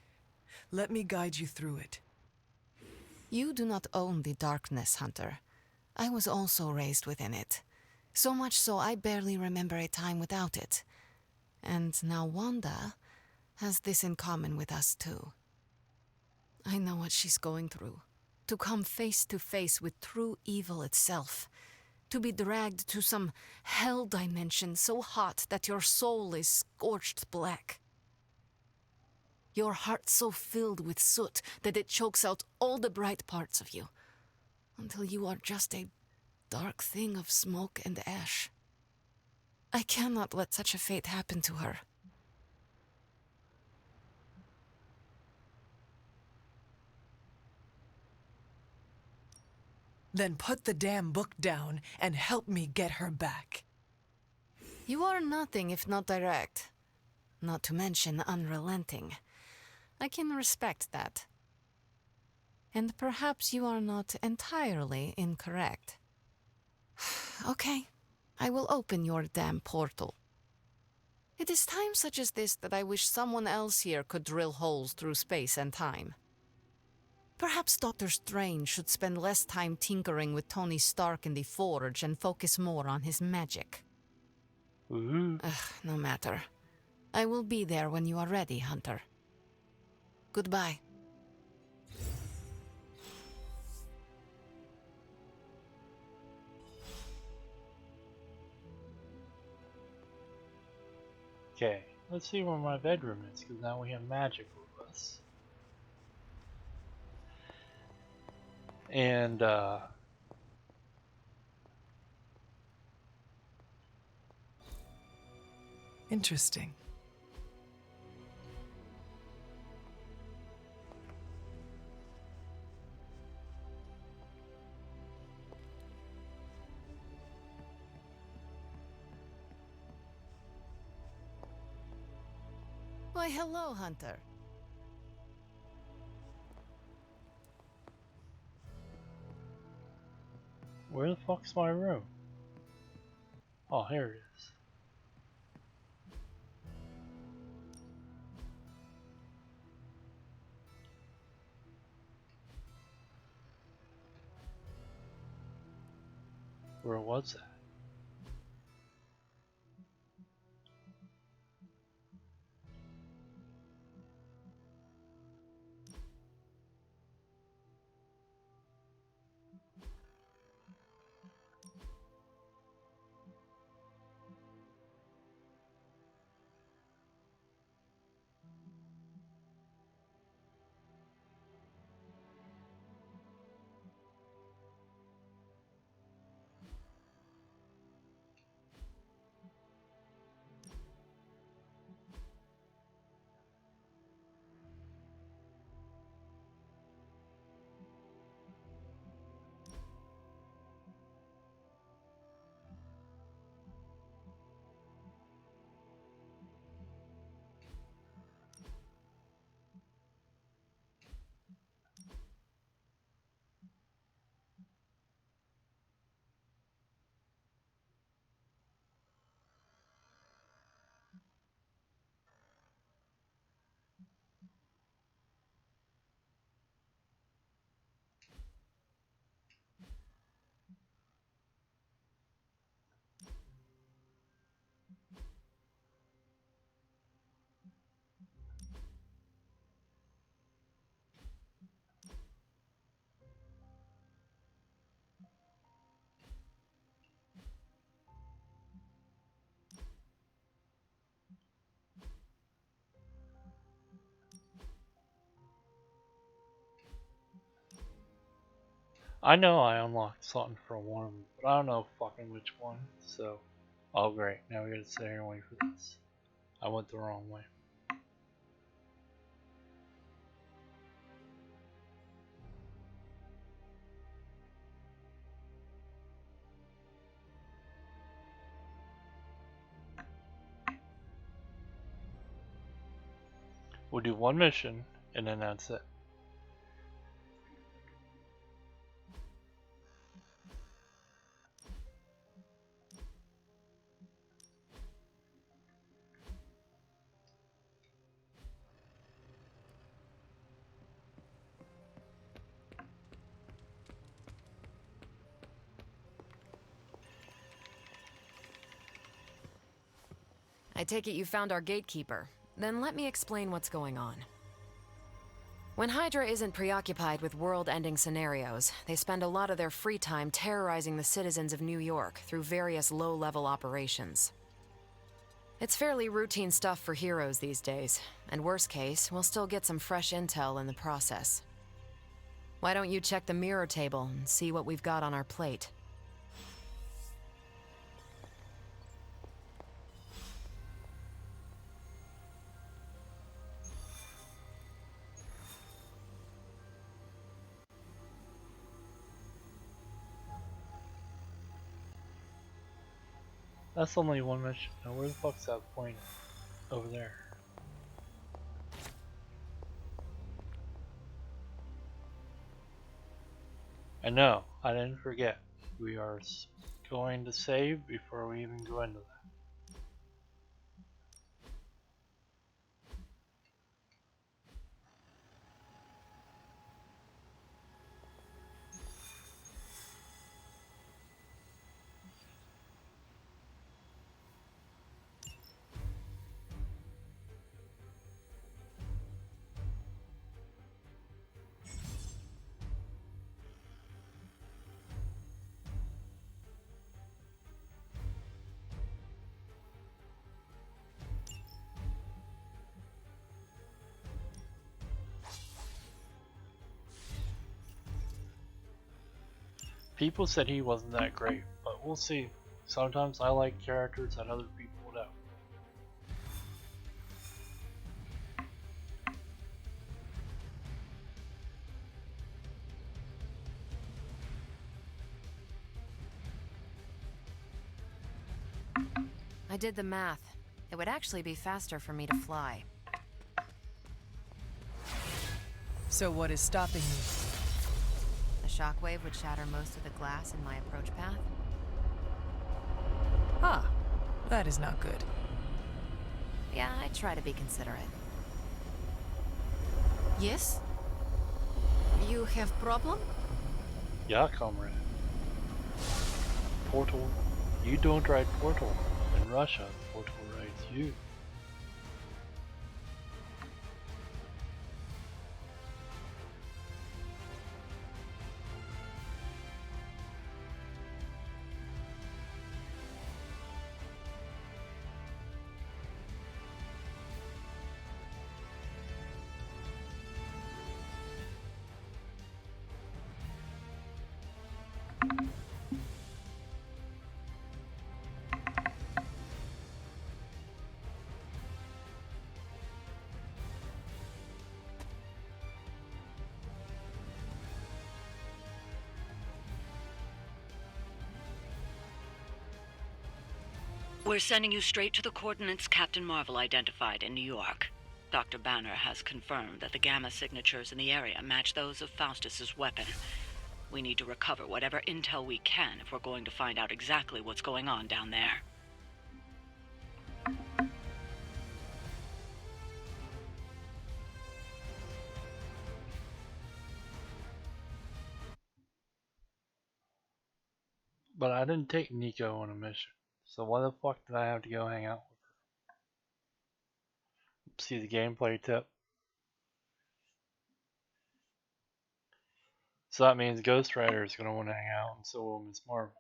Let me guide you through it. You do not own the darkness, Hunter. I was also raised within it. So much so I barely remember a time without it. And now Wanda has this in common with us too. I know what she's going through. To come face to face with true evil itself. To be dragged to some hell dimension so hot that your soul is scorched black. Your heart so filled with soot that it chokes out all the bright parts of you, until you are just a dark thing of smoke and ash. I cannot let such a fate happen to her. Then put the damn book down and help me get her back. You are nothing if not direct. Not to mention unrelenting. I can respect that. And perhaps you are not entirely incorrect. Okay, I will open your damn portal. It is times such as this that I wish someone else here could drill holes through space and time. Perhaps Doctor Strange should spend less time tinkering with Tony Stark in the Forge and focus more on his magic. Ooh. No matter. I will be there when you are ready, Hunter. Goodbye. Okay, let's see where my bedroom is, because now we have magic with us. And, Interesting. Why, hello, Hunter. where the fuck's my room? Oh, here it is. Where was that? I know I unlocked something for one of them, but I don't know fucking which one, so... Oh great, now we gotta sit here and wait for this. I went the wrong way. We'll do one mission, and then that's it. I take it you found our gatekeeper. Then let me explain what's going on. When Hydra isn't preoccupied with world-ending scenarios, they spend a lot of their free time terrorizing the citizens of New York through various low-level operations. It's fairly routine stuff for heroes these days, and worst case, we'll still get some fresh intel in the process. Why don't you check the mirror table and see what we've got on our plate? That's only one mission. Now where the fuck's that point? Over there. I know, I didn't forget. We are going to save before we even go into that. People said he wasn't that great, but we'll see. Sometimes I like characters that other people don't. I did the math. It would actually be faster for me to fly. So what is stopping you? The shockwave would shatter most of the glass in my approach path. Ah, that is not good. Yeah, I try to be considerate. Yes? You have problem? Yeah, comrade. Portal. You don't ride Portal. In Russia, Portal rides you. We're sending you straight to the coordinates Captain Marvel identified in New York. Dr. Banner has confirmed that the gamma signatures in the area match those of Faustus's weapon. We need to recover whatever intel we can if we're going to find out exactly what's going on down there. But I didn't take Nico on a mission. So why the fuck did I have to go hang out with her? See the gameplay tip? So that means Ghost Rider is going to want to hang out, and so will Miss Marvel.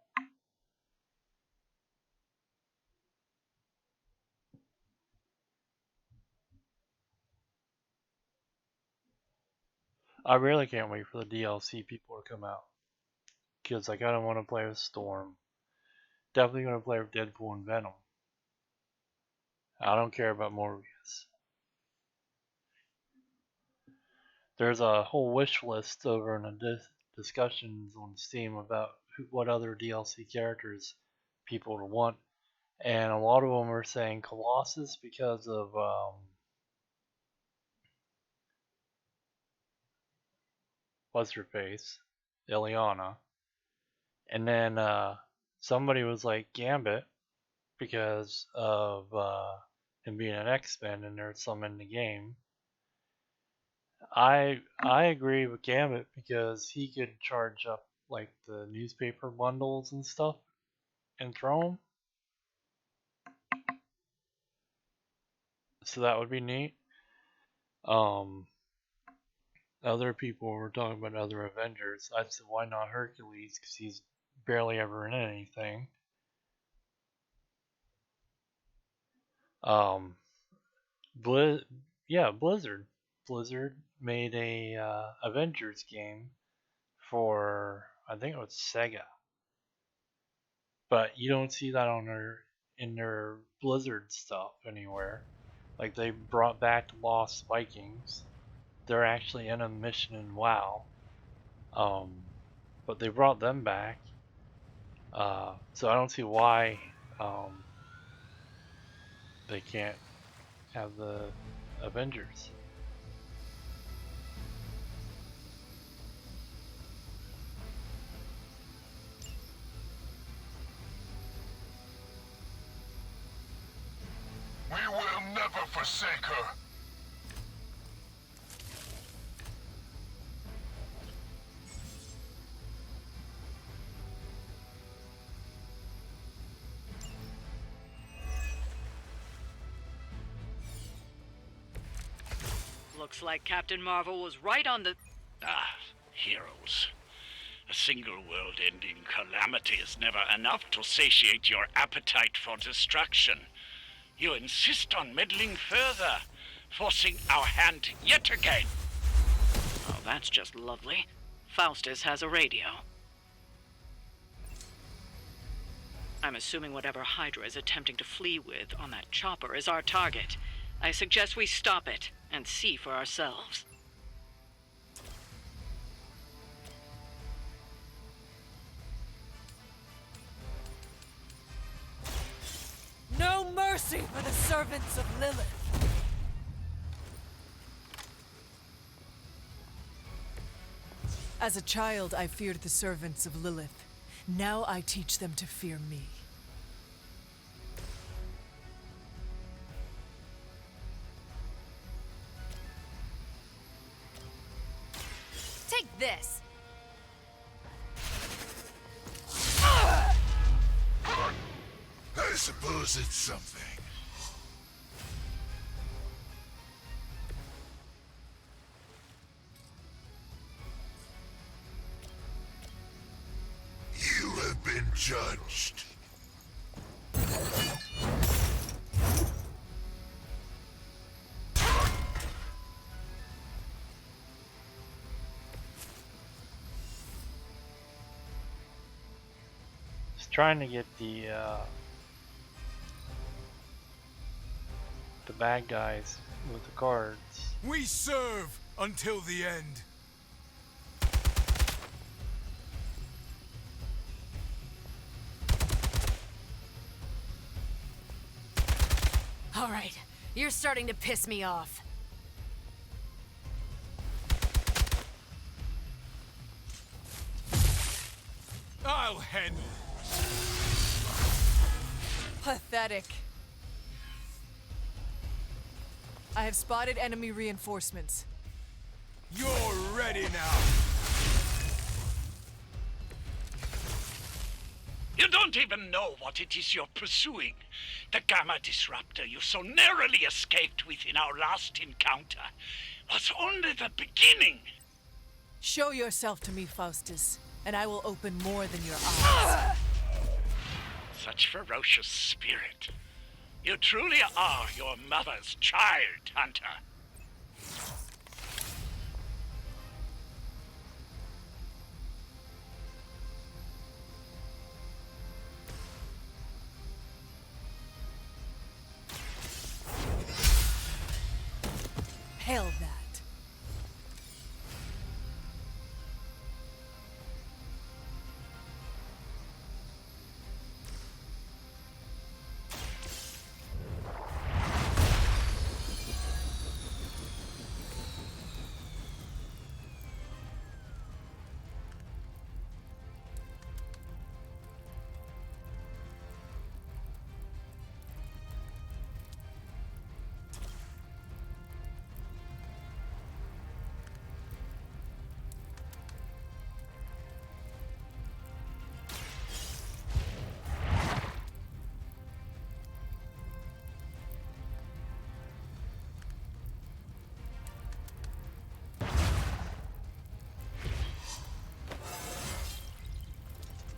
I really can't wait for the DLC people to come out. because I kind of want to play with Storm. Definitely going to play with Deadpool and Venom. I don't care about Morbius. There's a whole wish list over in the discussions on Steam about what other DLC characters people would want, and a lot of them are saying Colossus because of what's her face, Ileana, and then somebody was like Gambit because of him being an X-Men and there's some in the game. I agree with Gambit because he could charge up like the newspaper bundles and stuff and throw them. So that would be neat. Other people were talking about other Avengers. I said, why not Hercules? Because he's barely ever in anything. Blizzard. Blizzard made a Avengers game for, I think it was Sega. But you don't see that in their Blizzard stuff anywhere. Like they brought back Lost Vikings. They're actually in a mission in WoW. But they brought them back. So I don't see why they can't have the Avengers. We will never forsake her. Looks like Captain Marvel was right on the... Heroes. A single world-ending calamity is never enough to satiate your appetite for destruction. You insist on meddling further, forcing our hand yet again. Oh, that's just lovely. Faustus has a radio. I'm assuming whatever Hydra is attempting to flee with on that chopper is our target. I suggest we stop it and see for ourselves. No mercy for the servants of Lilith! As a child, I feared the servants of Lilith. Now I teach them to fear me. Take this! I suppose it's something. You have been judged. Just trying to get the bad guys with the cards. We serve until the end. All right, you're starting to piss me off. I'll handle it. Pathetic. I have spotted enemy reinforcements. You're ready now. You don't even know what it is you're pursuing. The Gamma Disruptor you so narrowly escaped within our last encounter was only the beginning. Show yourself to me, Faustus, and I will open more than your eyes. Such ferocious spirit. You truly are your mother's child, Hunter. Inhale that.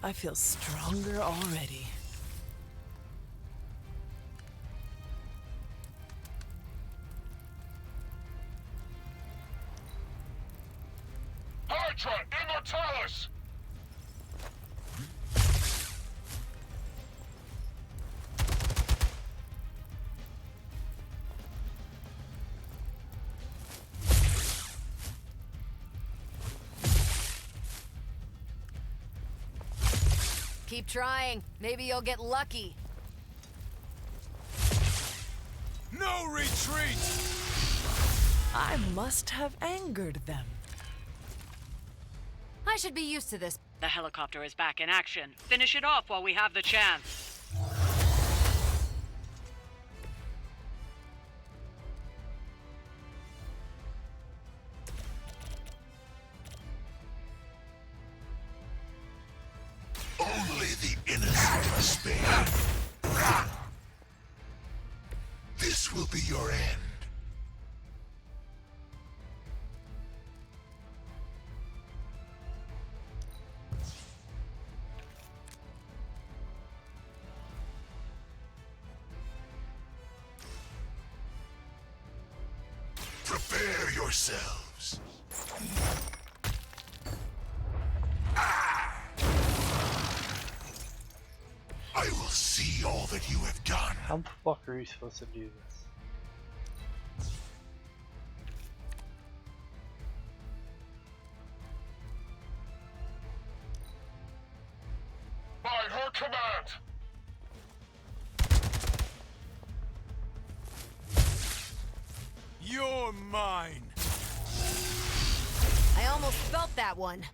I feel stronger already. Hydra Immortalis! Keep trying. Maybe you'll get lucky. No retreat! I must have angered them. I should be used to this. The helicopter is back in action. Finish it off while we have the chance. Only the innocent are spared. This will be your end. Prepare yourselves. I will see all that you have done. How the fuck are you supposed to do this? By her command! You're mine. I almost felt that one.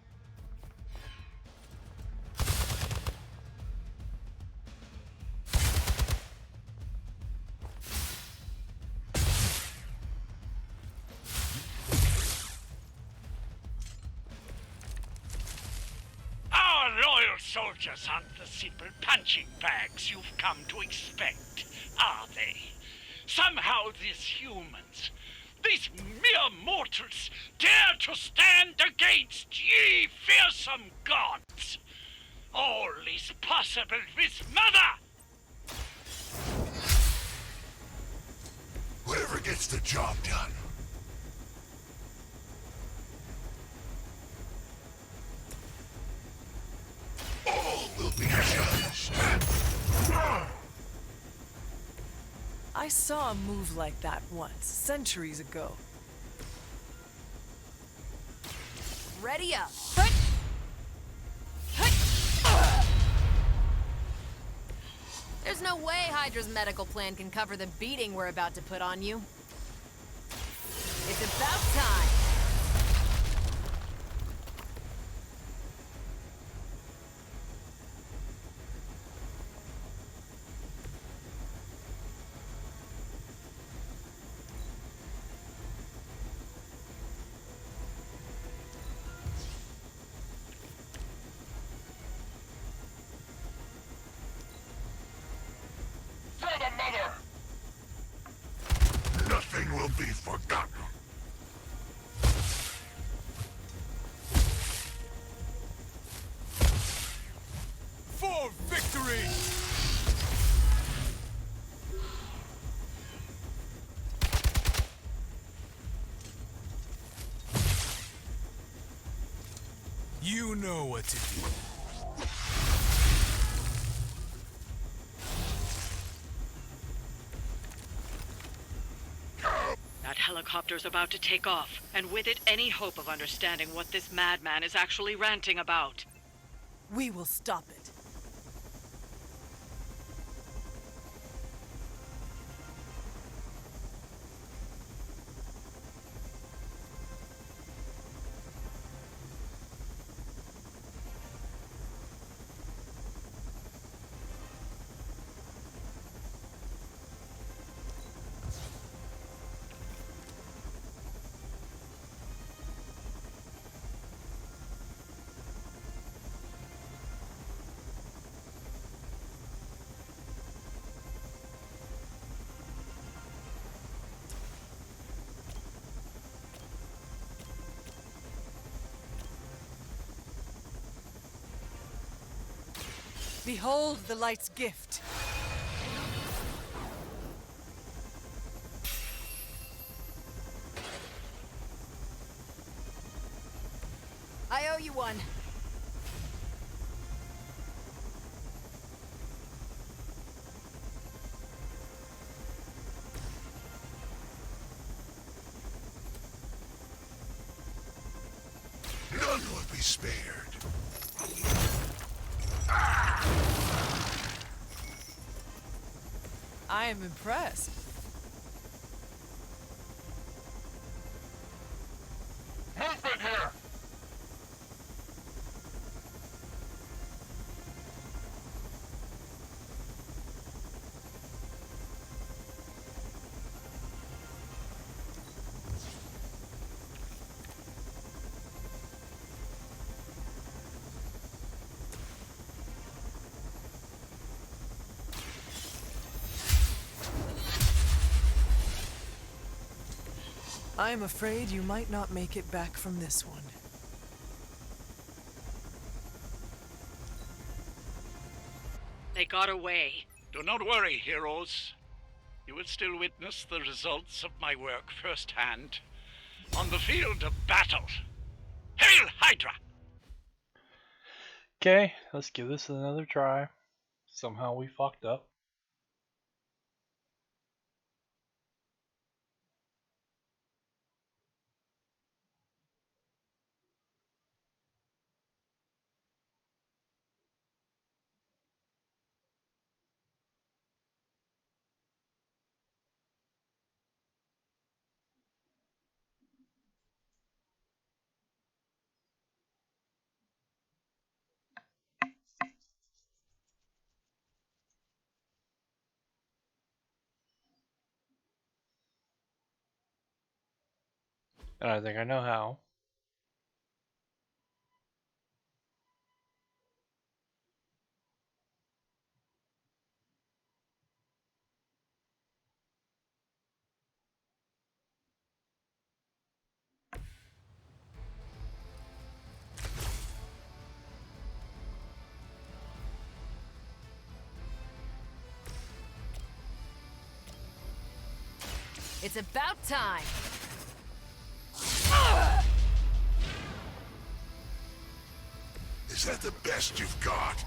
Our loyal soldiers aren't the simple punching bags you've come to expect, are they? Somehow these humans, these mere mortals, dare to stand against ye fearsome gods. All is possible with Mother! Whoever gets the job done. All will be judged. I saw a move like that once, centuries ago. Ready up. There's no way Hydra's medical plan can cover the beating we're about to put on you. It's about time. For the Mother! Nothing will be forgotten. For victory! You know what to do. That that helicopter's about to take off, and with it any hope of understanding what this madman is actually ranting about. We will stop it. Behold the light's gift. I owe you one. None will be spared. I am impressed. Movement here! I am afraid you might not make it back from this one. They got away. Do not worry, heroes. You will still witness the results of my work firsthand on the field of battle. Hail Hydra! Okay, let's give this another try. Somehow we fucked up. And I think I know how. It's about time. Is that the best you've got?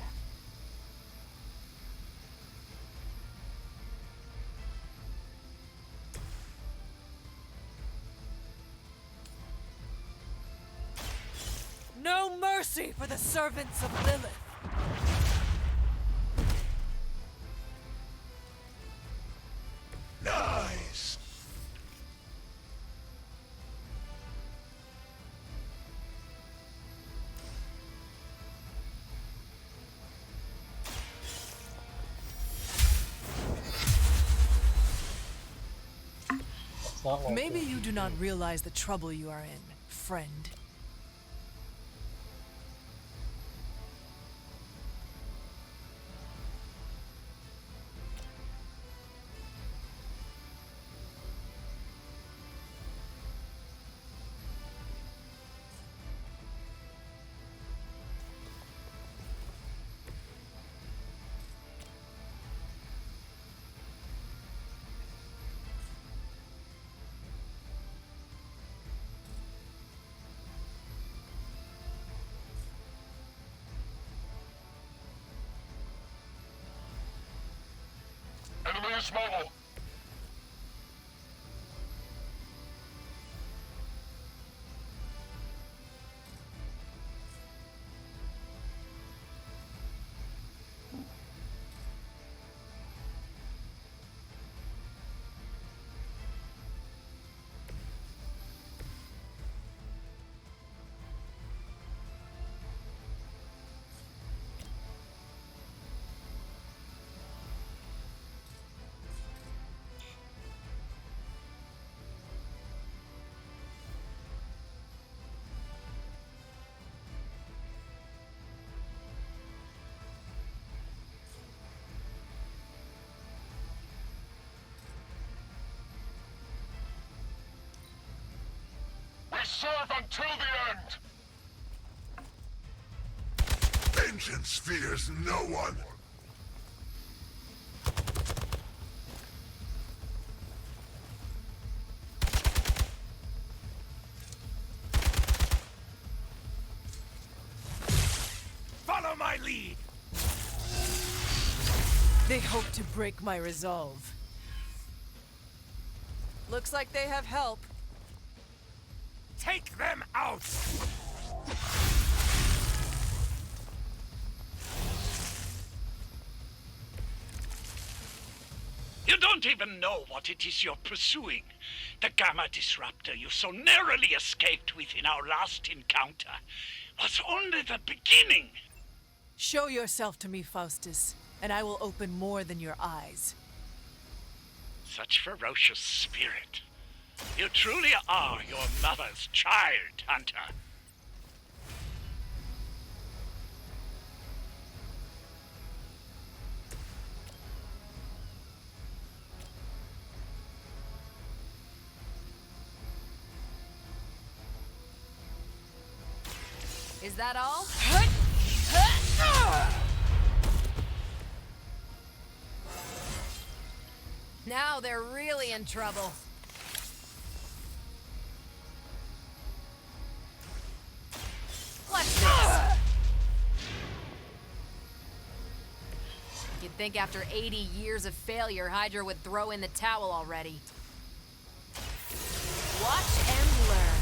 No mercy for the servants of Lilith. Nice. It's not like Maybe this. you do not realize the trouble you are in, friend. Enemy is mobile. path until the end! Vengeance fears no one! Follow my lead! They hope to break my resolve. Looks like they have help. Take them out! You don't even know what it is you're pursuing. The Gamma Disruptor you so narrowly escaped with in our last encounter was only the beginning. Show yourself to me, Faustus, and I will open more than your eyes. Such ferocious spirit. You truly are your mother's child, Hunter. Is that all? Now they're really in trouble. What's this? You'd think after 80 years of failure, Hydra would throw in the towel already. Watch and learn.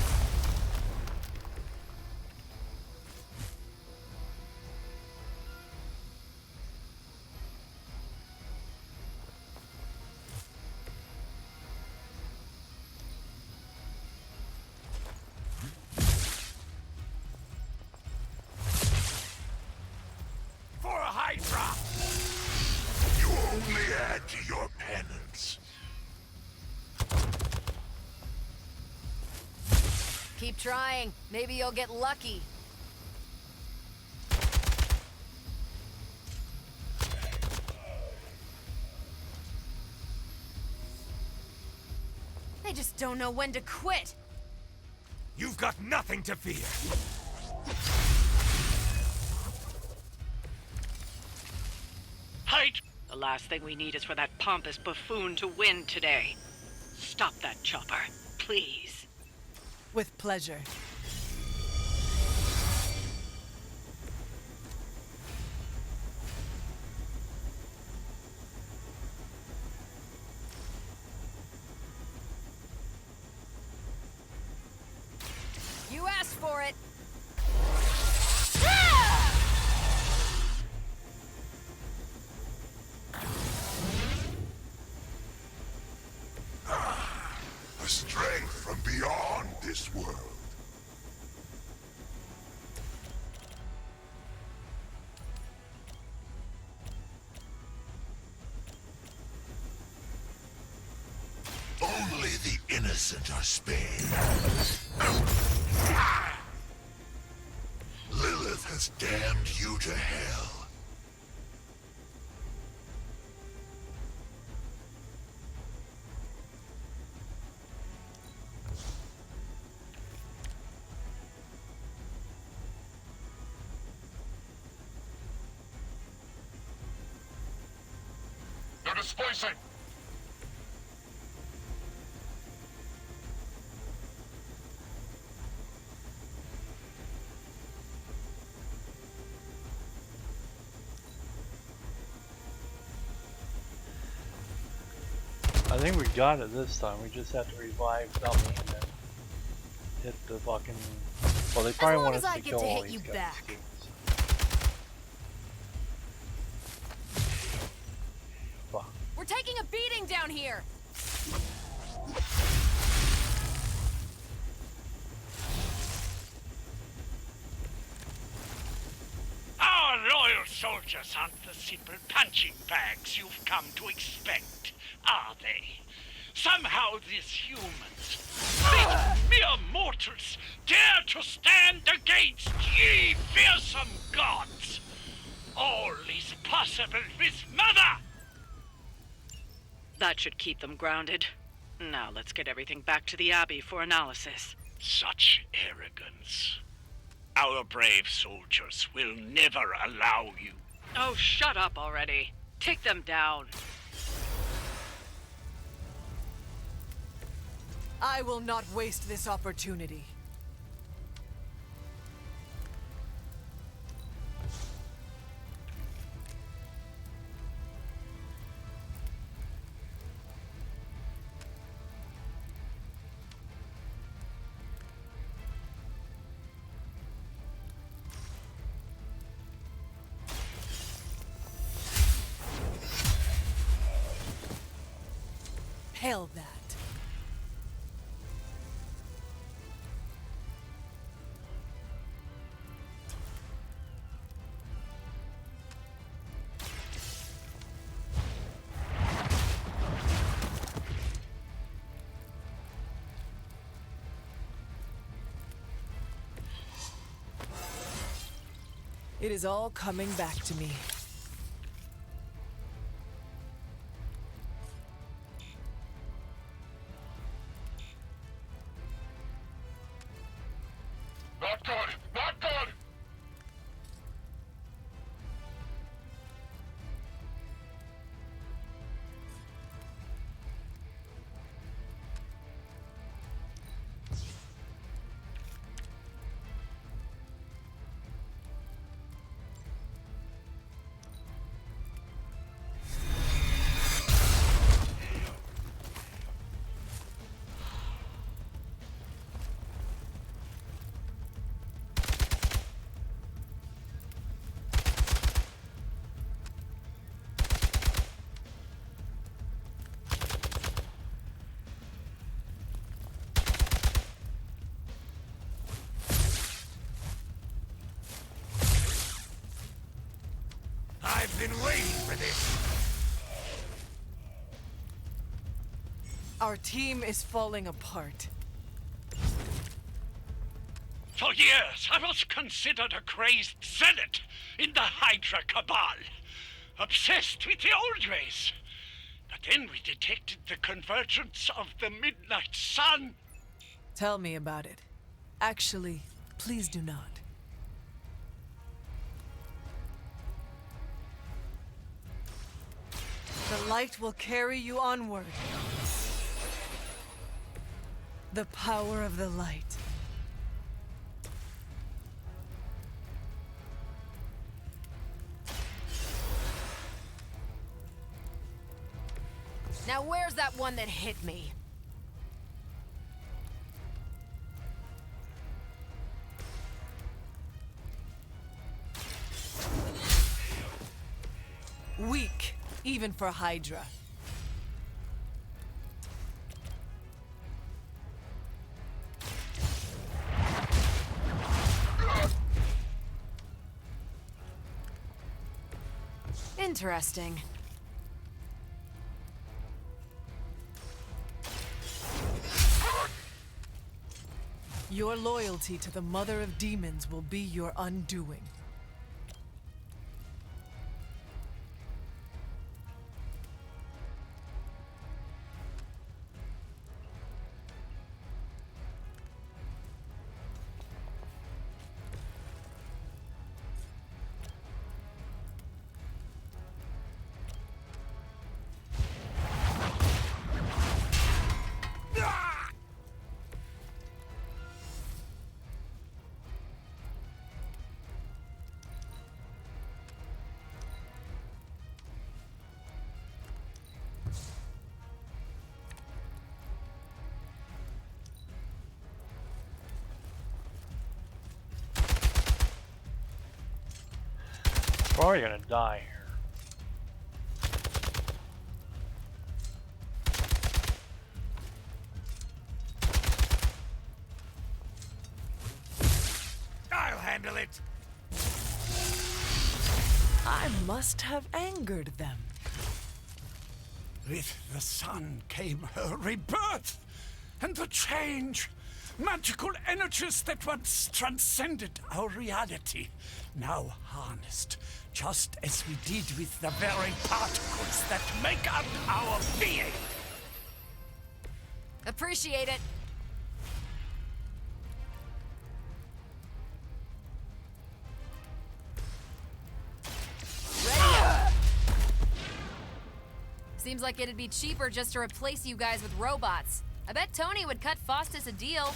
For a Hydra! You only add to your penance. Keep trying. Maybe you'll get lucky. They just don't know when to quit. You've got nothing to fear. Hide! The last thing we need is for that pompous buffoon to win today. Stop that chopper, please. With pleasure. You asked for it. A strength from beyond this world. Only the innocent are spared. Lilith has damned you to hell. They're displacing! I think we got it this time. We just have to revive Dummy and then hit the fucking. Well, they probably want us to kill all these guys too. Fuck. We're taking a beating down here. Our loyal soldiers aren't the simple punching bags you've come to expect, are they? Somehow these humans, these mere mortals, dare to stand against ye fearsome gods. All is possible with Mother! That should keep them grounded. Now let's get everything back to the Abbey for analysis. Such arrogance. Our brave soldiers will never allow you. Oh, shut up already. Take them down. I will not waste this opportunity. Hell that. It is all coming back to me. Not good! Not good! I've been waiting for this. Our team is falling apart. For years, I was considered a crazed zealot in the Hydra Cabal, obsessed with the old race. But then we detected the convergence of the Midnight Sun. Tell me about it. Actually, please do not. The light will carry you onward. The power of the light. Now where's that one that hit me? Weak, even for Hydra. Interesting. Your loyalty to the Mother of Demons will be your undoing. Probably gonna die here. I'll handle it. I must have angered them. With the sun came her rebirth, and the change. Magical energies that once transcended our reality, now harnessed, just as we did with the very particles that make up our being. Appreciate it. Seems like it'd be cheaper just to replace you guys with robots. I bet Tony would cut Faustus a deal.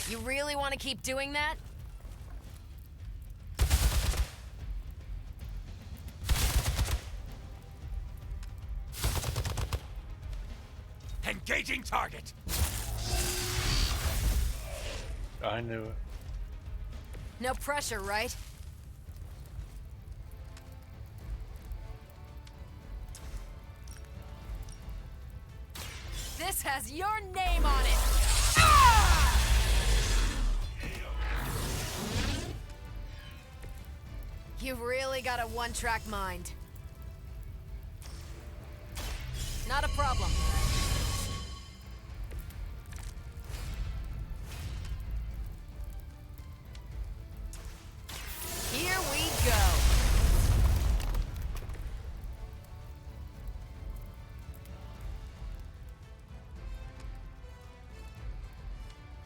You really want to keep doing that? Engaging target. I knew it. No pressure, right? This has your name on it! Ah! You really got a one-track mind. Not a problem. Here we go.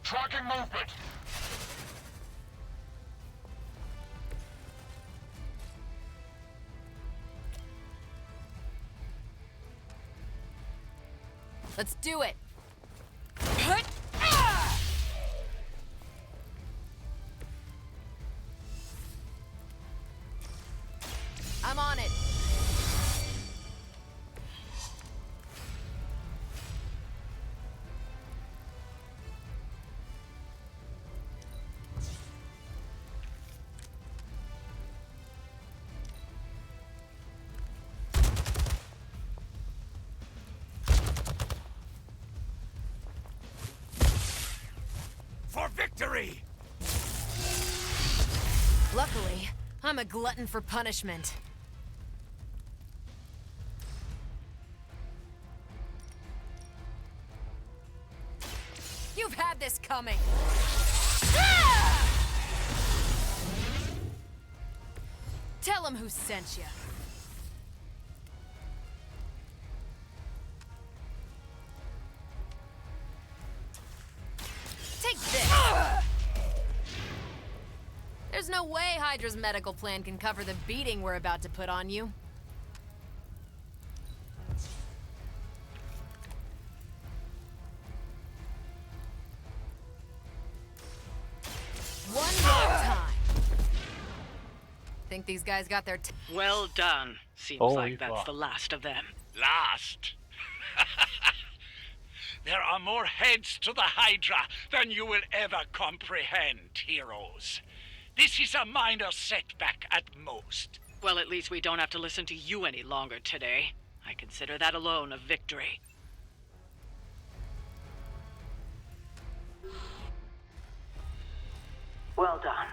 Tracking movement. Let's do it. I'm on it. For victory! Luckily, I'm a glutton for punishment. You've had this coming. Ah! Tell him who sent you. Take this. There's no way Hydra's medical plan can cover the beating we're about to put on you. One more time. Think these guys got their Well done. Seems Holy like that's fuck. the last of them. Last? There are more heads to the Hydra than you will ever comprehend, heroes. This is a minor setback at most. Well, at least we don't have to listen to you any longer today. I consider that alone a victory. Well done.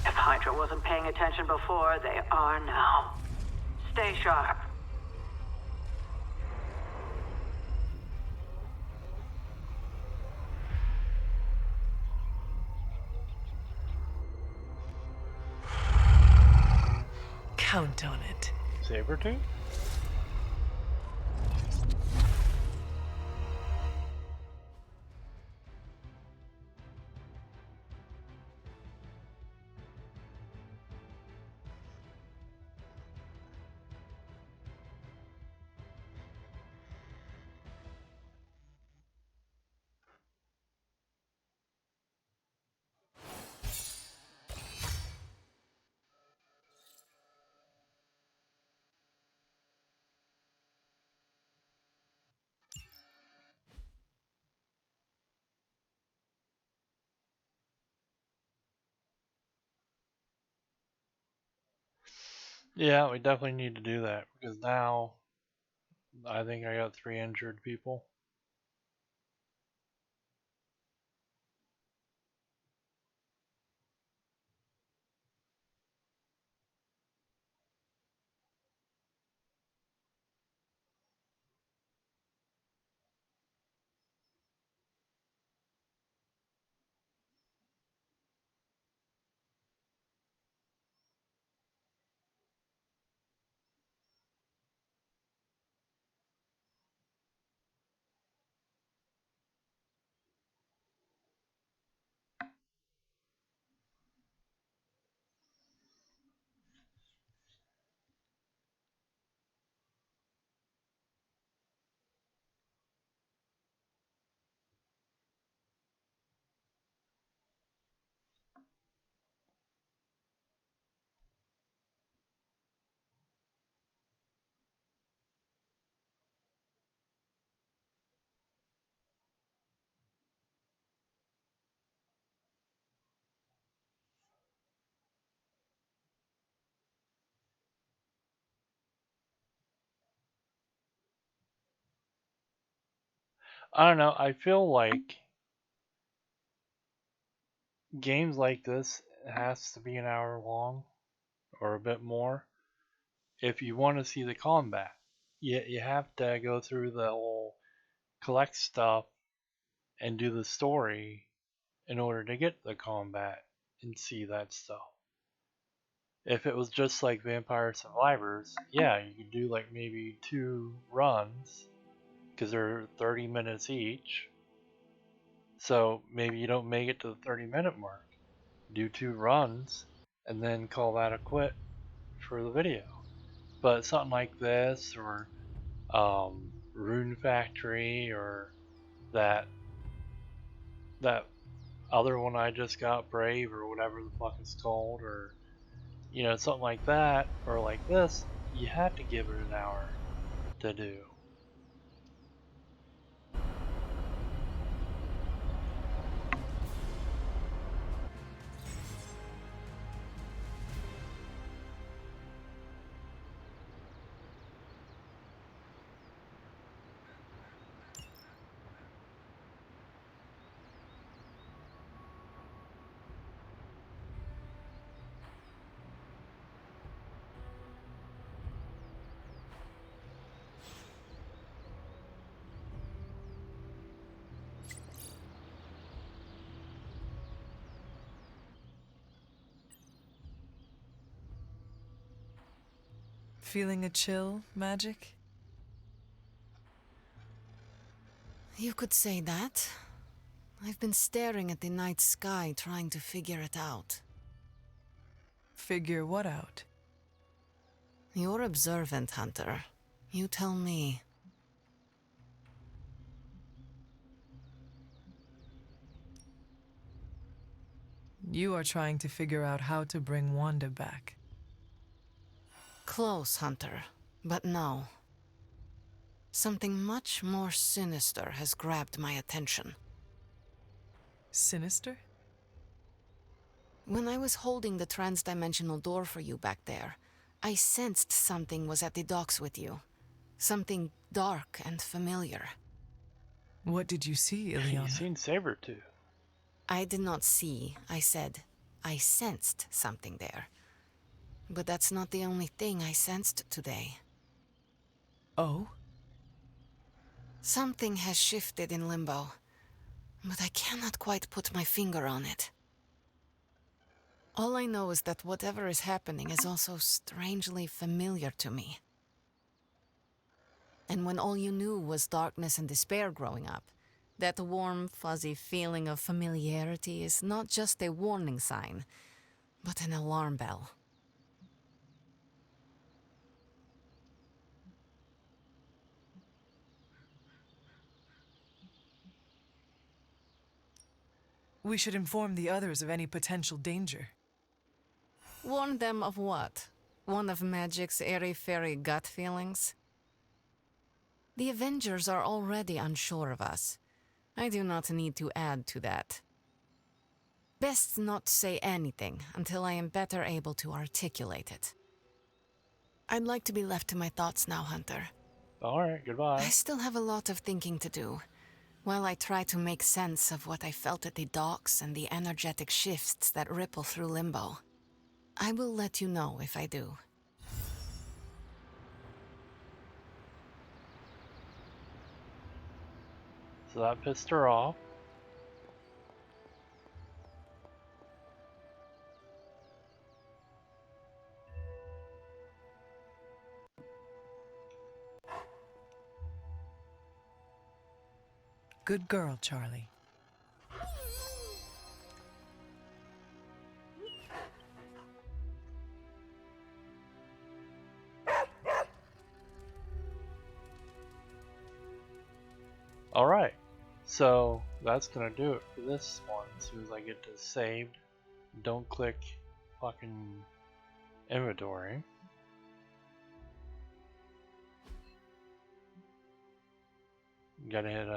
If Hydra wasn't paying attention before, they are now. Stay sharp. Count on it. Sabretooth? Yeah, we definitely need to do that because now I think I got 3 injured people. I don't know. I feel like games like this has to be an hour long or a bit more if you want to see the combat. You have to go through the whole collect stuff and do the story in order to get the combat and see that stuff. If it was just like Vampire Survivors, yeah, you could do like maybe 2 runs because they're 30 minutes each. So maybe you don't make it to the 30-minute mark. Do 2 runs and then call that a quit for the video. But something like this or Rune Factory or that other one I just got, Brave or whatever the fuck it's called, or something like that, or like this, you have to give it an hour to do. Feeling a chill, Magic? You could say that. I've been staring at the night sky trying to figure it out. Figure what out? You're observant, Hunter. You tell me. You are trying to figure out how to bring Wanda back. Close, Hunter. But no. Something much more sinister has grabbed my attention. Sinister? When I was holding the transdimensional door for you back there, I sensed something was at the docks with you. Something dark and familiar. What did you see, Ileana? You seen Sabretooth. I did not see, I said. I sensed something there. But that's not the only thing I sensed today. Oh? Something has shifted in Limbo, but I cannot quite put my finger on it. All I know is that whatever is happening is also strangely familiar to me. And when all you knew was darkness and despair growing up, that warm, fuzzy feeling of familiarity is not just a warning sign, but an alarm bell. We should inform the others of any potential danger. Warn them of what? One of Magic's airy-fairy gut feelings? The Avengers are already unsure of us. I do not need to add to that. Best not say anything until I am better able to articulate it. I'd like to be left to my thoughts now, Hunter. Alright, goodbye. I still have a lot of thinking to do, while I try to make sense of what I felt at the docks and the energetic shifts that ripple through Limbo. I will let you know if I do. So that pissed her off. Good girl, Charlie. Alright, so that's gonna do it for this one. As soon as I get to saved, don't click fucking inventory. Gotta hit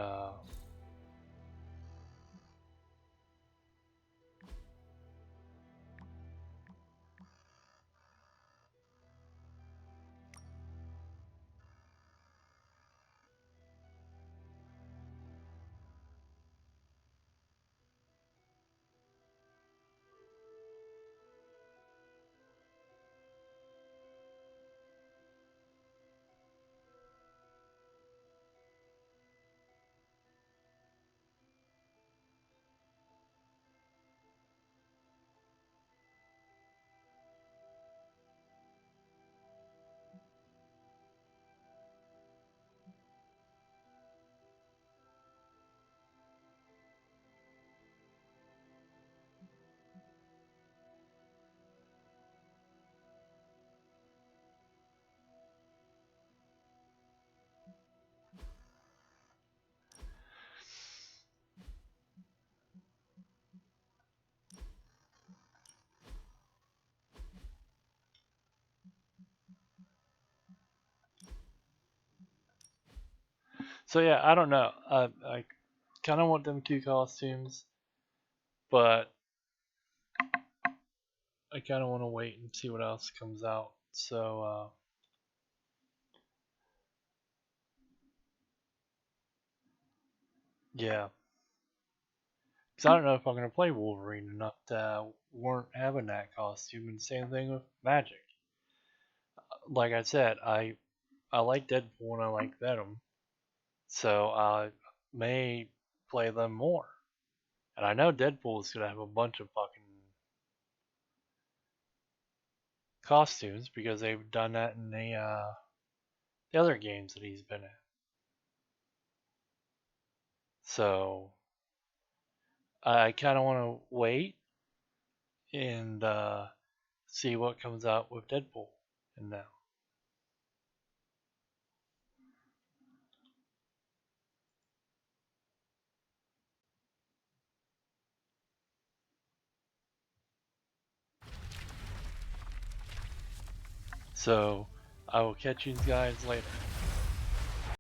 So yeah, I don't know. I kind of want them 2 costumes, but I kind of want to wait and see what else comes out. So yeah, because I don't know if I'm gonna play Wolverine or not. Weren't having that costume, and same thing with Magic. Like I said, I like Deadpool and I like Venom, so I may play them more. And I know Deadpool is gonna have a bunch of fucking costumes because they've done that in the other games that he's been in. So I kind of want to wait and see what comes out with Deadpool and now. So I will catch you guys later.